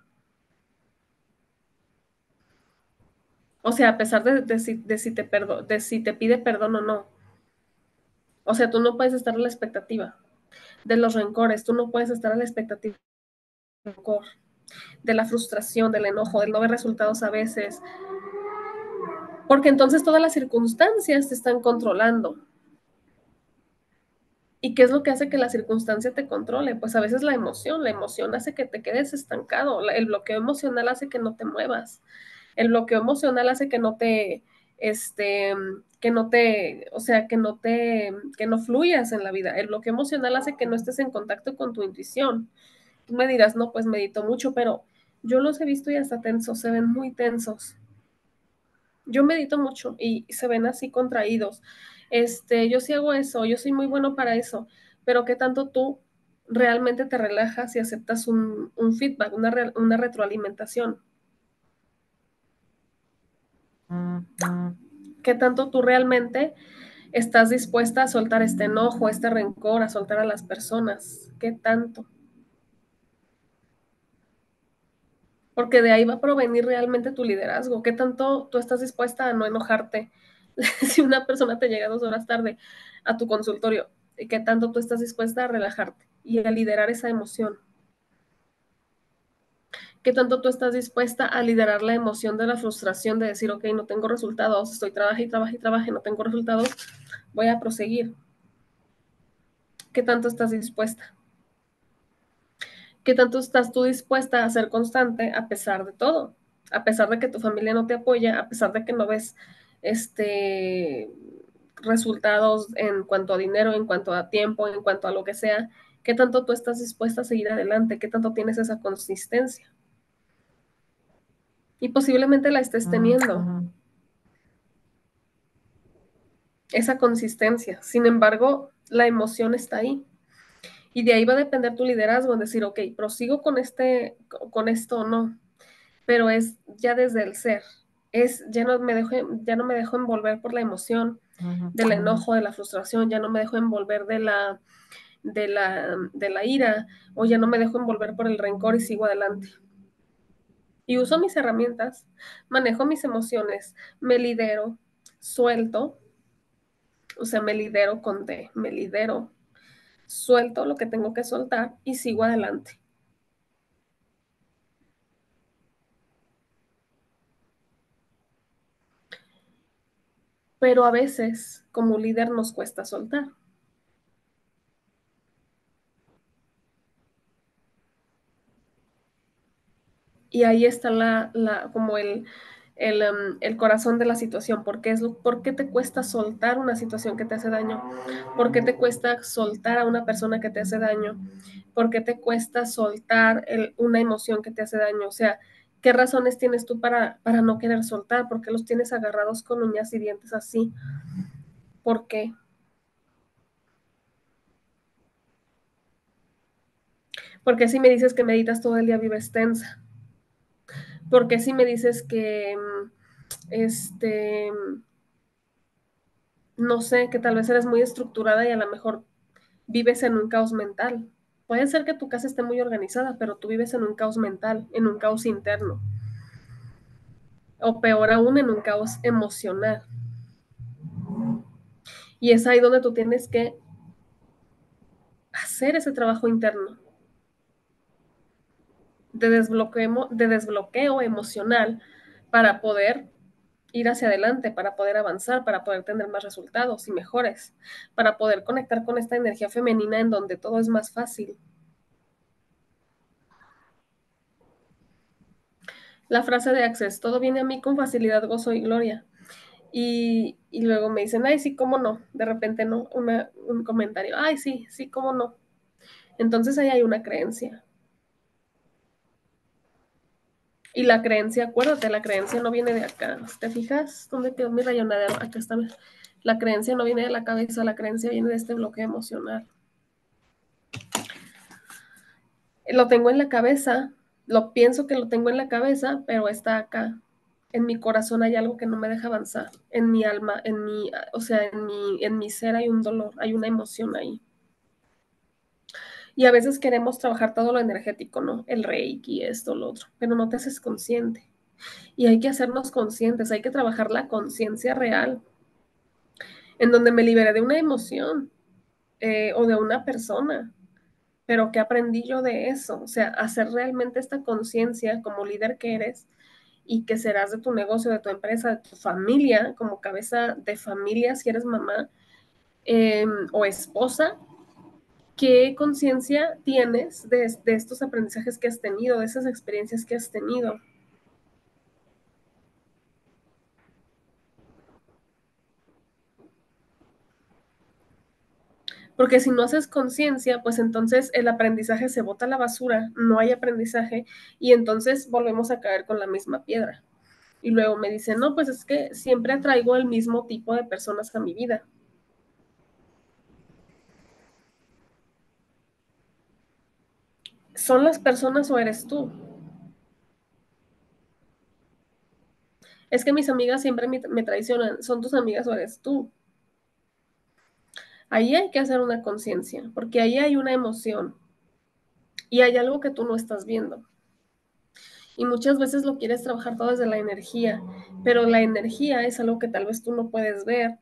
O sea, a pesar de si te pide perdón o no. O sea, tú no puedes estar a la expectativa de los rencores, tú no puedes estar a la expectativa del rencor, de la frustración, del enojo, del no ver resultados a veces, porque entonces todas las circunstancias te están controlando. ¿Y qué es lo que hace que la circunstancia te controle? Pues a veces la emoción hace que te quedes estancado, el bloqueo emocional hace que no te muevas, el bloqueo emocional hace que no te, este, que no te, o sea, que no fluyas en la vida, el bloqueo emocional hace que no estés en contacto con tu intuición. Tú me dirás, no, pues medito mucho, pero yo los he visto y hasta tensos, se ven muy tensos. Yo medito mucho y se ven así contraídos. Yo sí hago eso, yo soy muy bueno para eso, pero ¿qué tanto tú realmente te relajas y aceptas un feedback, una retroalimentación? ¿Qué tanto tú realmente estás dispuesta a soltar este enojo, este rencor, a soltar a las personas? ¿Qué tanto? Porque de ahí va a provenir realmente tu liderazgo. ¿Qué tanto tú estás dispuesta a no enojarte si una persona te llega 2 horas tarde a tu consultorio? ¿Y qué tanto tú estás dispuesta a relajarte y a liderar esa emoción? ¿Qué tanto tú estás dispuesta a liderar la emoción de la frustración de decir, ok, no tengo resultados, estoy trabajando y trabajando y trabajando, no tengo resultados, voy a proseguir? ¿Qué tanto estás dispuesta? ¿Qué tanto estás tú dispuesta a ser constante a pesar de todo? A pesar de que tu familia no te apoya, a pesar de que no ves este resultados en cuanto a dinero, en cuanto a tiempo, en cuanto a lo que sea, ¿qué tanto tú estás dispuesta a seguir adelante? ¿Qué tanto tienes esa consistencia? Y posiblemente la estés teniendo, esa consistencia. Sin embargo, la emoción está ahí. Y de ahí va a depender tu liderazgo en decir, ok, prosigo con esto o no, pero es ya desde el ser, ya no me dejo envolver por la emoción, Ujú. del enojo, de la frustración, ya no me dejo envolver de la ira, o ya no me dejo envolver por el rencor y sigo adelante. Y uso mis herramientas, manejo mis emociones, me lidero, suelto, o sea, me lidero con D, me lidero, suelto lo que tengo que soltar y sigo adelante. Pero a veces, como líder, nos cuesta soltar. Y ahí está como el corazón de la situación. ¿Por qué te cuesta soltar una situación que te hace daño? ¿Por qué te cuesta soltar a una persona que te hace daño? ¿Por qué te cuesta soltar una emoción que te hace daño? O sea, ¿qué razones tienes tú para no querer soltar? ¿Por qué los tienes agarrados con uñas y dientes así? ¿Por qué? Porque si me dices que meditas todo el día vives tensa. Porque si me dices que este no sé, que tal vez eres muy estructurada y a lo mejor vives en un caos mental. Puede ser que tu casa esté muy organizada, pero tú vives en un caos mental, en un caos interno, o peor aún, en un caos emocional. Y es ahí donde tú tienes que hacer ese trabajo interno de desbloqueo emocional para poder ir hacia adelante, para poder avanzar, para poder tener más resultados y mejores, para poder conectar con esta energía femenina en donde todo es más fácil. La frase de Access, todo viene a mí con facilidad, gozo y gloria. Y luego me dicen, ay, sí, cómo no. De repente, ¿no? Un comentario, ay, sí, sí, cómo no. Entonces ahí hay una creencia. Y la creencia, acuérdate, la creencia no viene de acá. ¿Te fijas? ¿Dónde quedó mi rayonadero? Acá está. La creencia no viene de la cabeza, la creencia viene de este bloque emocional. Lo tengo en la cabeza, lo pienso que lo tengo en la cabeza, pero está acá. En mi corazón hay algo que no me deja avanzar. En mi alma, o sea, en mi ser hay un dolor, hay una emoción ahí. Y a veces queremos trabajar todo lo energético, ¿no? El reiki, esto, lo otro, pero no te haces consciente. Y hay que hacernos conscientes, hay que trabajar la conciencia real, en donde me liberé de una emoción o de una persona, pero ¿qué aprendí yo de eso? O sea, hacer realmente esta conciencia como líder que eres y que serás de tu negocio, de tu empresa, de tu familia, como cabeza de familia si eres mamá o esposa. ¿Qué conciencia tienes de estos aprendizajes que has tenido, de esas experiencias que has tenido? Porque si no haces conciencia, pues entonces el aprendizaje se bota a la basura, no hay aprendizaje y entonces volvemos a caer con la misma piedra. Y luego me dicen, no, pues es que siempre atraigo el mismo tipo de personas a mi vida. ¿Son las personas o eres tú? Es que mis amigas siempre me traicionan. ¿Son tus amigas o eres tú? Ahí hay que hacer una conciencia, porque ahí hay una emoción y hay algo que tú no estás viendo. Y muchas veces lo quieres trabajar todo desde la energía, pero la energía es algo que tal vez tú no puedes ver.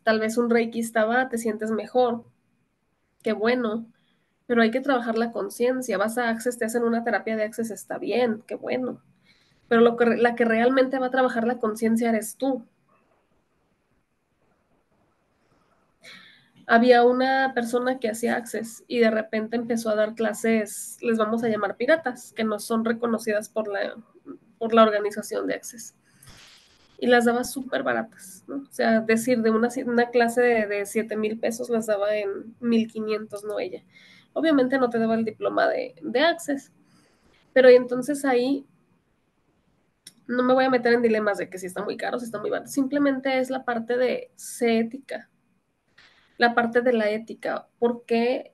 Tal vez un reikista va, te sientes mejor, qué bueno, pero hay que trabajar la conciencia. Vas a Access, te hacen una terapia de Access, está bien, qué bueno, pero la que realmente va a trabajar la conciencia eres tú. Había una persona que hacía Access y de repente empezó a dar clases, les vamos a llamar piratas, que no son reconocidas por la organización de Access. Y las daba súper baratas, ¿no? O sea, decir, de una clase de 7,000 pesos las daba en 1,500, no ella. Obviamente no te daba el diploma de Access, pero entonces ahí no me voy a meter en dilemas de que si está muy caro, si está muy barato. Simplemente es la parte de ser ética, la parte de la ética. ¿Por qué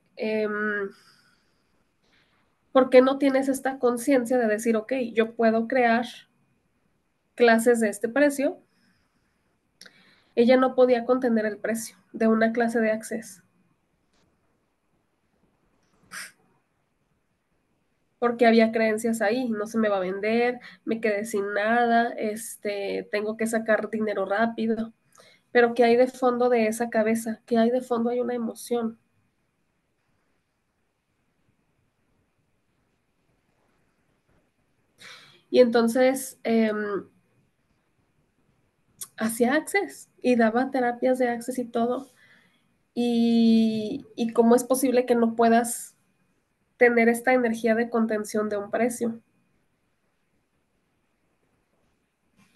no tienes esta conciencia de decir, ok, yo puedo crear clases de este precio ella no podía contener el precio de una clase de Access, porque había creencias ahí, no se me va a vender, me quedé sin nada, tengo que sacar dinero rápido. Pero ¿qué hay de fondo de esa cabeza? ¿Qué hay de fondo? Hay una emoción. Y entonces hacía Access y daba terapias de Access y todo. Y cómo es posible que no puedas tener esta energía de contención de un precio,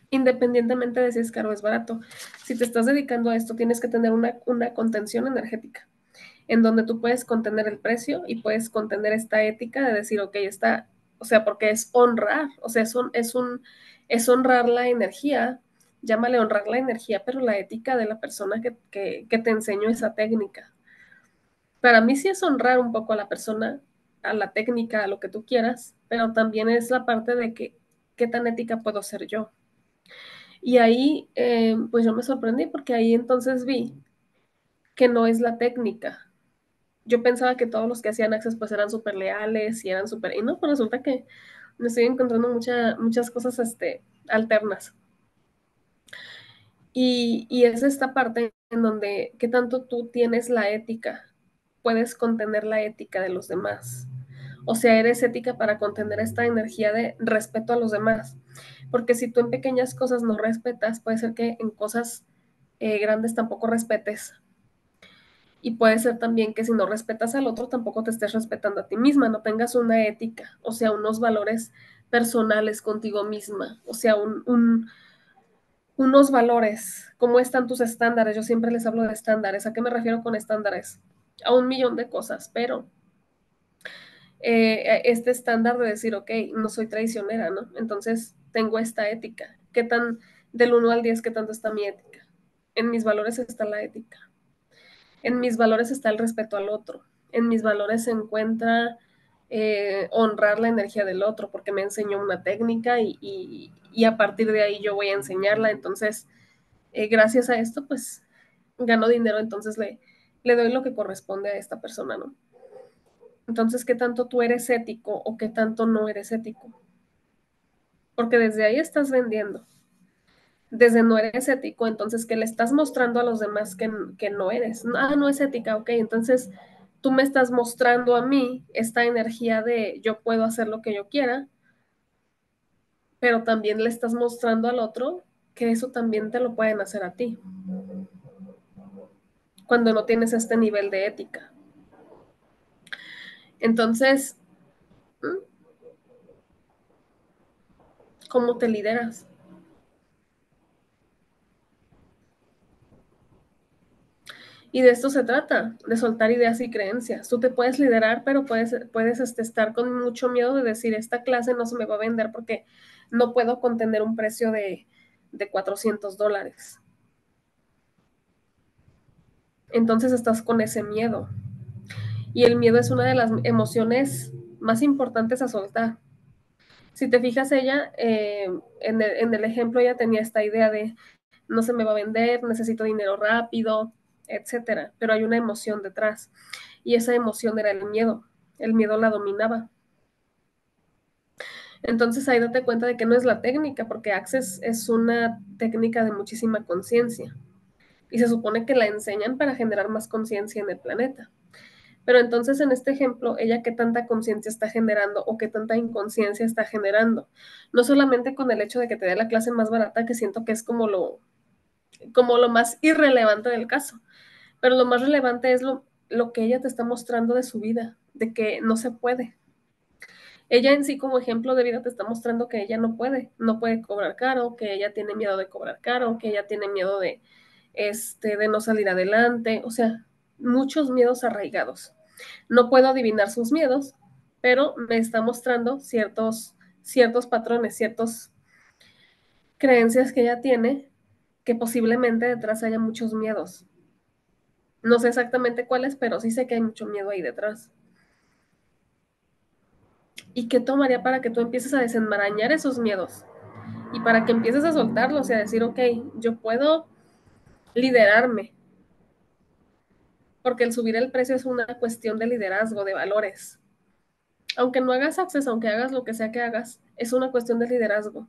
independientemente de si es caro o es barato. Si te estás dedicando a esto, tienes que tener una contención energética, en donde tú puedes contener el precio y puedes contener esta ética de decir, ok, está, o sea, porque es honrar, o sea, es honrar la energía, llámale honrar la energía, pero la ética de la persona que te enseñó esa técnica. Para mí sí es honrar un poco a la persona, a la técnica, a lo que tú quieras, pero también es la parte de que qué tan ética puedo ser yo. Y ahí, pues yo me sorprendí porque ahí entonces vi que no es la técnica. Yo pensaba que todos los que hacían Access pues eran súper leales y eran súper... Y no, pues resulta que me estoy encontrando muchas cosas alternas. Y es esta parte en donde, ¿qué tanto tú tienes la ética? Puedes contener la ética de los demás. O sea, eres ética para contener esta energía de respeto a los demás. Porque si tú en pequeñas cosas no respetas, puede ser que en cosas grandes tampoco respetes. Y puede ser también que si no respetas al otro, tampoco te estés respetando a ti misma, no tengas una ética, o sea, unos valores personales contigo misma, o sea, unos valores, cómo están tus estándares. Yo siempre les hablo de estándares. ¿A qué me refiero con estándares? A un millón de cosas, pero este estándar de decir, ok, no soy traicionera, ¿no? Entonces tengo esta ética. ¿Qué tan, del 1 al 10, qué tanto está mi ética? En mis valores está la ética. En mis valores está el respeto al otro. En mis valores se encuentra honrar la energía del otro, porque me enseñó una técnica y a partir de ahí yo voy a enseñarla. Entonces, gracias a esto, pues gano dinero, entonces le doy lo que corresponde a esta persona, ¿no? Entonces, ¿qué tanto tú eres ético o qué tanto no eres ético? Porque desde ahí estás vendiendo. Desde no eres ético, entonces, ¿qué le estás mostrando a los demás que no eres? Ah, no es ética, ok, entonces tú me estás mostrando a mí esta energía de yo puedo hacer lo que yo quiera, pero también le estás mostrando al otro que eso también te lo pueden hacer a ti, cuando no tienes este nivel de ética. Entonces, ¿cómo te lideras? Y de esto se trata, de soltar ideas y creencias. Tú te puedes liderar, pero puedes estar con mucho miedo de decir, esta clase no se me va a vender porque no puedo contener un precio de $400. Entonces estás con ese miedo. Y el miedo es una de las emociones más importantes a soltar. Si te fijas, ella, en el ejemplo, ella tenía esta idea de, no se me va a vender, necesito dinero rápido, etcétera. Pero hay una emoción detrás. Y esa emoción era el miedo. El miedo la dominaba. Entonces ahí date cuenta de que no es la técnica, porque Access es una técnica de muchísima conciencia. Y se supone que la enseñan para generar más conciencia en el planeta. Pero entonces en este ejemplo, ella qué tanta conciencia está generando o qué tanta inconsciencia está generando. No solamente con el hecho de que te dé la clase más barata, que siento que es como lo más irrelevante del caso, pero lo más relevante es lo que ella te está mostrando de su vida, de que no se puede. Ella en sí como ejemplo de vida te está mostrando que ella no puede cobrar caro, que ella tiene miedo de cobrar caro, que ella tiene miedo de no salir adelante, o sea, muchos miedos arraigados. No puedo adivinar sus miedos, pero me está mostrando ciertos patrones, ciertas creencias que ella tiene, que posiblemente detrás haya muchos miedos. No sé exactamente cuáles, pero sí sé que hay mucho miedo ahí detrás. ¿Y qué tomaría para que tú empieces a desenmarañar esos miedos? Y para que empieces a soltarlos y a decir, ok, yo puedo liderarme, porque el subir el precio es una cuestión de liderazgo, de valores. Aunque no hagas access, aunque hagas lo que sea que hagas, es una cuestión de liderazgo.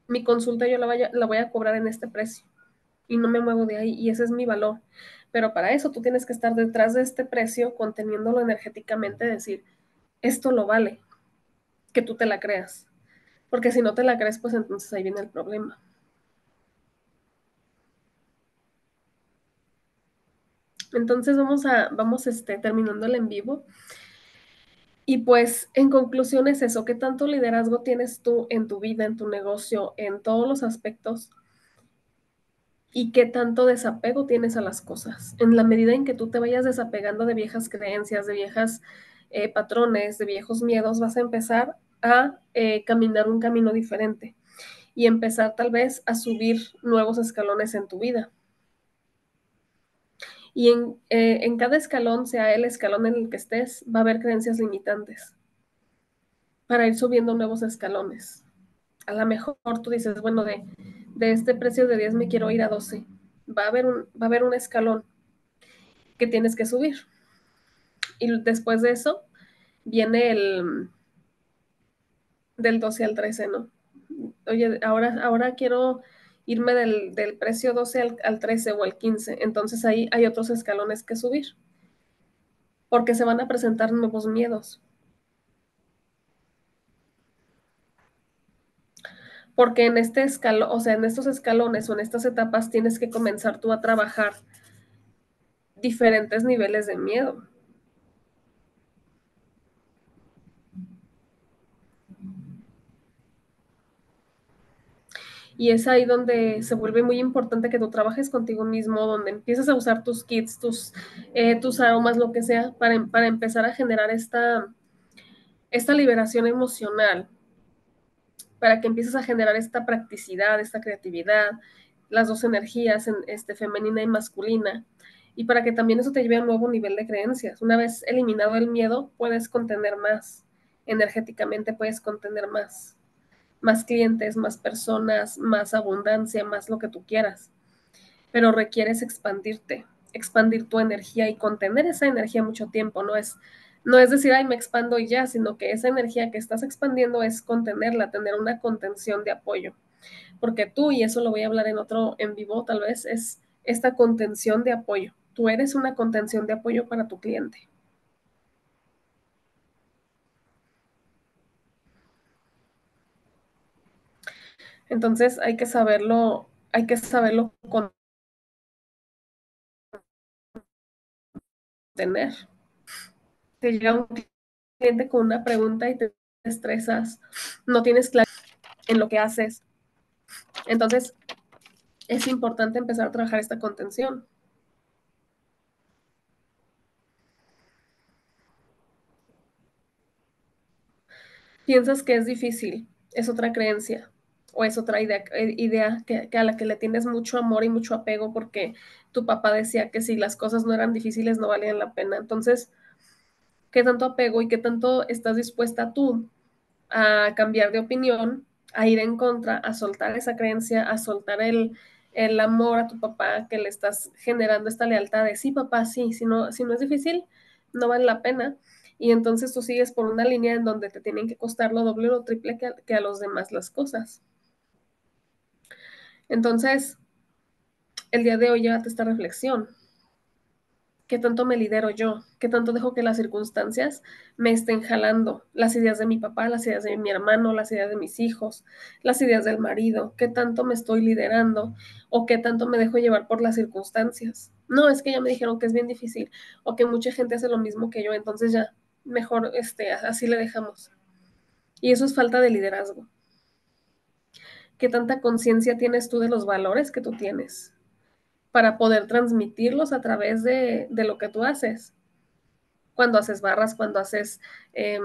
Mi consulta yo la voy a cobrar en este precio y no me muevo de ahí y ese es mi valor. Pero para eso tú tienes que estar detrás de este precio, conteniéndolo energéticamente, decir, esto lo vale, que tú te la creas. Porque si no te la crees, pues entonces ahí viene el problema. Entonces vamos terminando el en vivo. Y pues en conclusión es eso, ¿qué tanto liderazgo tienes tú en tu vida, en tu negocio, en todos los aspectos? ¿Y qué tanto desapego tienes a las cosas? En la medida en que tú te vayas desapegando de viejas creencias, de viejas patrones, de viejos miedos, vas a empezar a caminar un camino diferente y empezar tal vez a subir nuevos escalones en tu vida. Y en cada escalón, sea el escalón en el que estés, va a haber creencias limitantes para ir subiendo nuevos escalones. A lo mejor tú dices, bueno, de este precio de 10 me quiero ir a 12. Va a haber un escalón que tienes que subir. Y después de eso viene del 12 al 13, ¿no? Oye, ahora quiero irme del precio 12 al 13 o al 15. Entonces ahí hay otros escalones que subir, porque se van a presentar nuevos miedos. Porque en este escalón, o sea, en estos escalones o en estas etapas tienes que comenzar tú a trabajar diferentes niveles de miedo. Y es ahí donde se vuelve muy importante que tú trabajes contigo mismo, donde empiezas a usar tus kits, tus aromas, lo que sea, para empezar a generar esta liberación emocional, para que empieces a generar esta practicidad, esta creatividad, las dos energías, femenina y masculina, y para que también eso te lleve a un nuevo nivel de creencias. Una vez eliminado el miedo, puedes contener más, energéticamente puedes contener más clientes, más personas, más abundancia, más lo que tú quieras, pero requieres expandirte, expandir tu energía y contener esa energía mucho tiempo, no es decir, ay, me expando y ya, sino que esa energía que estás expandiendo es contenerla, tener una contención de apoyo, porque tú, y eso lo voy a hablar en otro en vivo tal vez, es esta contención de apoyo. Tú eres una contención de apoyo para tu cliente. Entonces hay que saberlo contener. Te llega un cliente con una pregunta y te estresas, no tienes claridad en lo que haces. Entonces, es importante empezar a trabajar esta contención. Piensas que es difícil, es otra creencia o es otra idea que a la que le tienes mucho amor y mucho apego porque tu papá decía que si las cosas no eran difíciles no valían la pena. Entonces, ¿qué tanto apego y qué tanto estás dispuesta tú a cambiar de opinión, a ir en contra, a soltar esa creencia, a soltar el amor a tu papá, que le estás generando esta lealtad de sí, papá, sí, si no es difícil, no vale la pena? Y entonces tú sigues por una línea en donde te tienen que costar lo doble o lo triple que a los demás las cosas. Entonces, el día de hoy llévate esta reflexión. ¿Qué tanto me lidero yo? ¿Qué tanto dejo que las circunstancias me estén jalando? Las ideas de mi papá, las ideas de mi hermano, las ideas de mis hijos, las ideas del marido. ¿Qué tanto me estoy liderando? ¿O qué tanto me dejo llevar por las circunstancias? No, es que ya me dijeron que es bien difícil o que mucha gente hace lo mismo que yo, entonces ya, mejor así le dejamos. Y eso es falta de liderazgo. ¿Qué tanta conciencia tienes tú de los valores que tú tienes para poder transmitirlos a través de lo que tú haces? Cuando haces barras, cuando haces eh,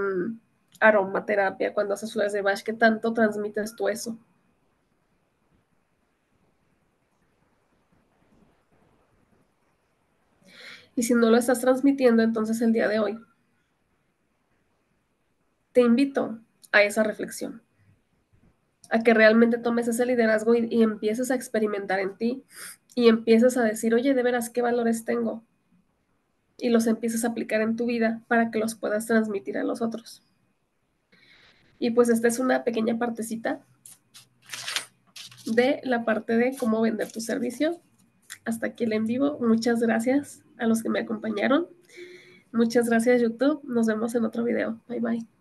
aromaterapia, cuando haces flores de Bach, ¿qué tanto transmites tú eso? Y si no lo estás transmitiendo, entonces el día de hoy te invito a esa reflexión. a que realmente tomes ese liderazgo y empieces a experimentar en ti y empieces a decir, oye, de veras, ¿qué valores tengo? Y los empieces a aplicar en tu vida para que los puedas transmitir a los otros. Y pues esta es una pequeña partecita de la parte de cómo vender tu servicio. Hasta aquí el en vivo. Muchas gracias a los que me acompañaron. Muchas gracias, YouTube. Nos vemos en otro video. Bye bye.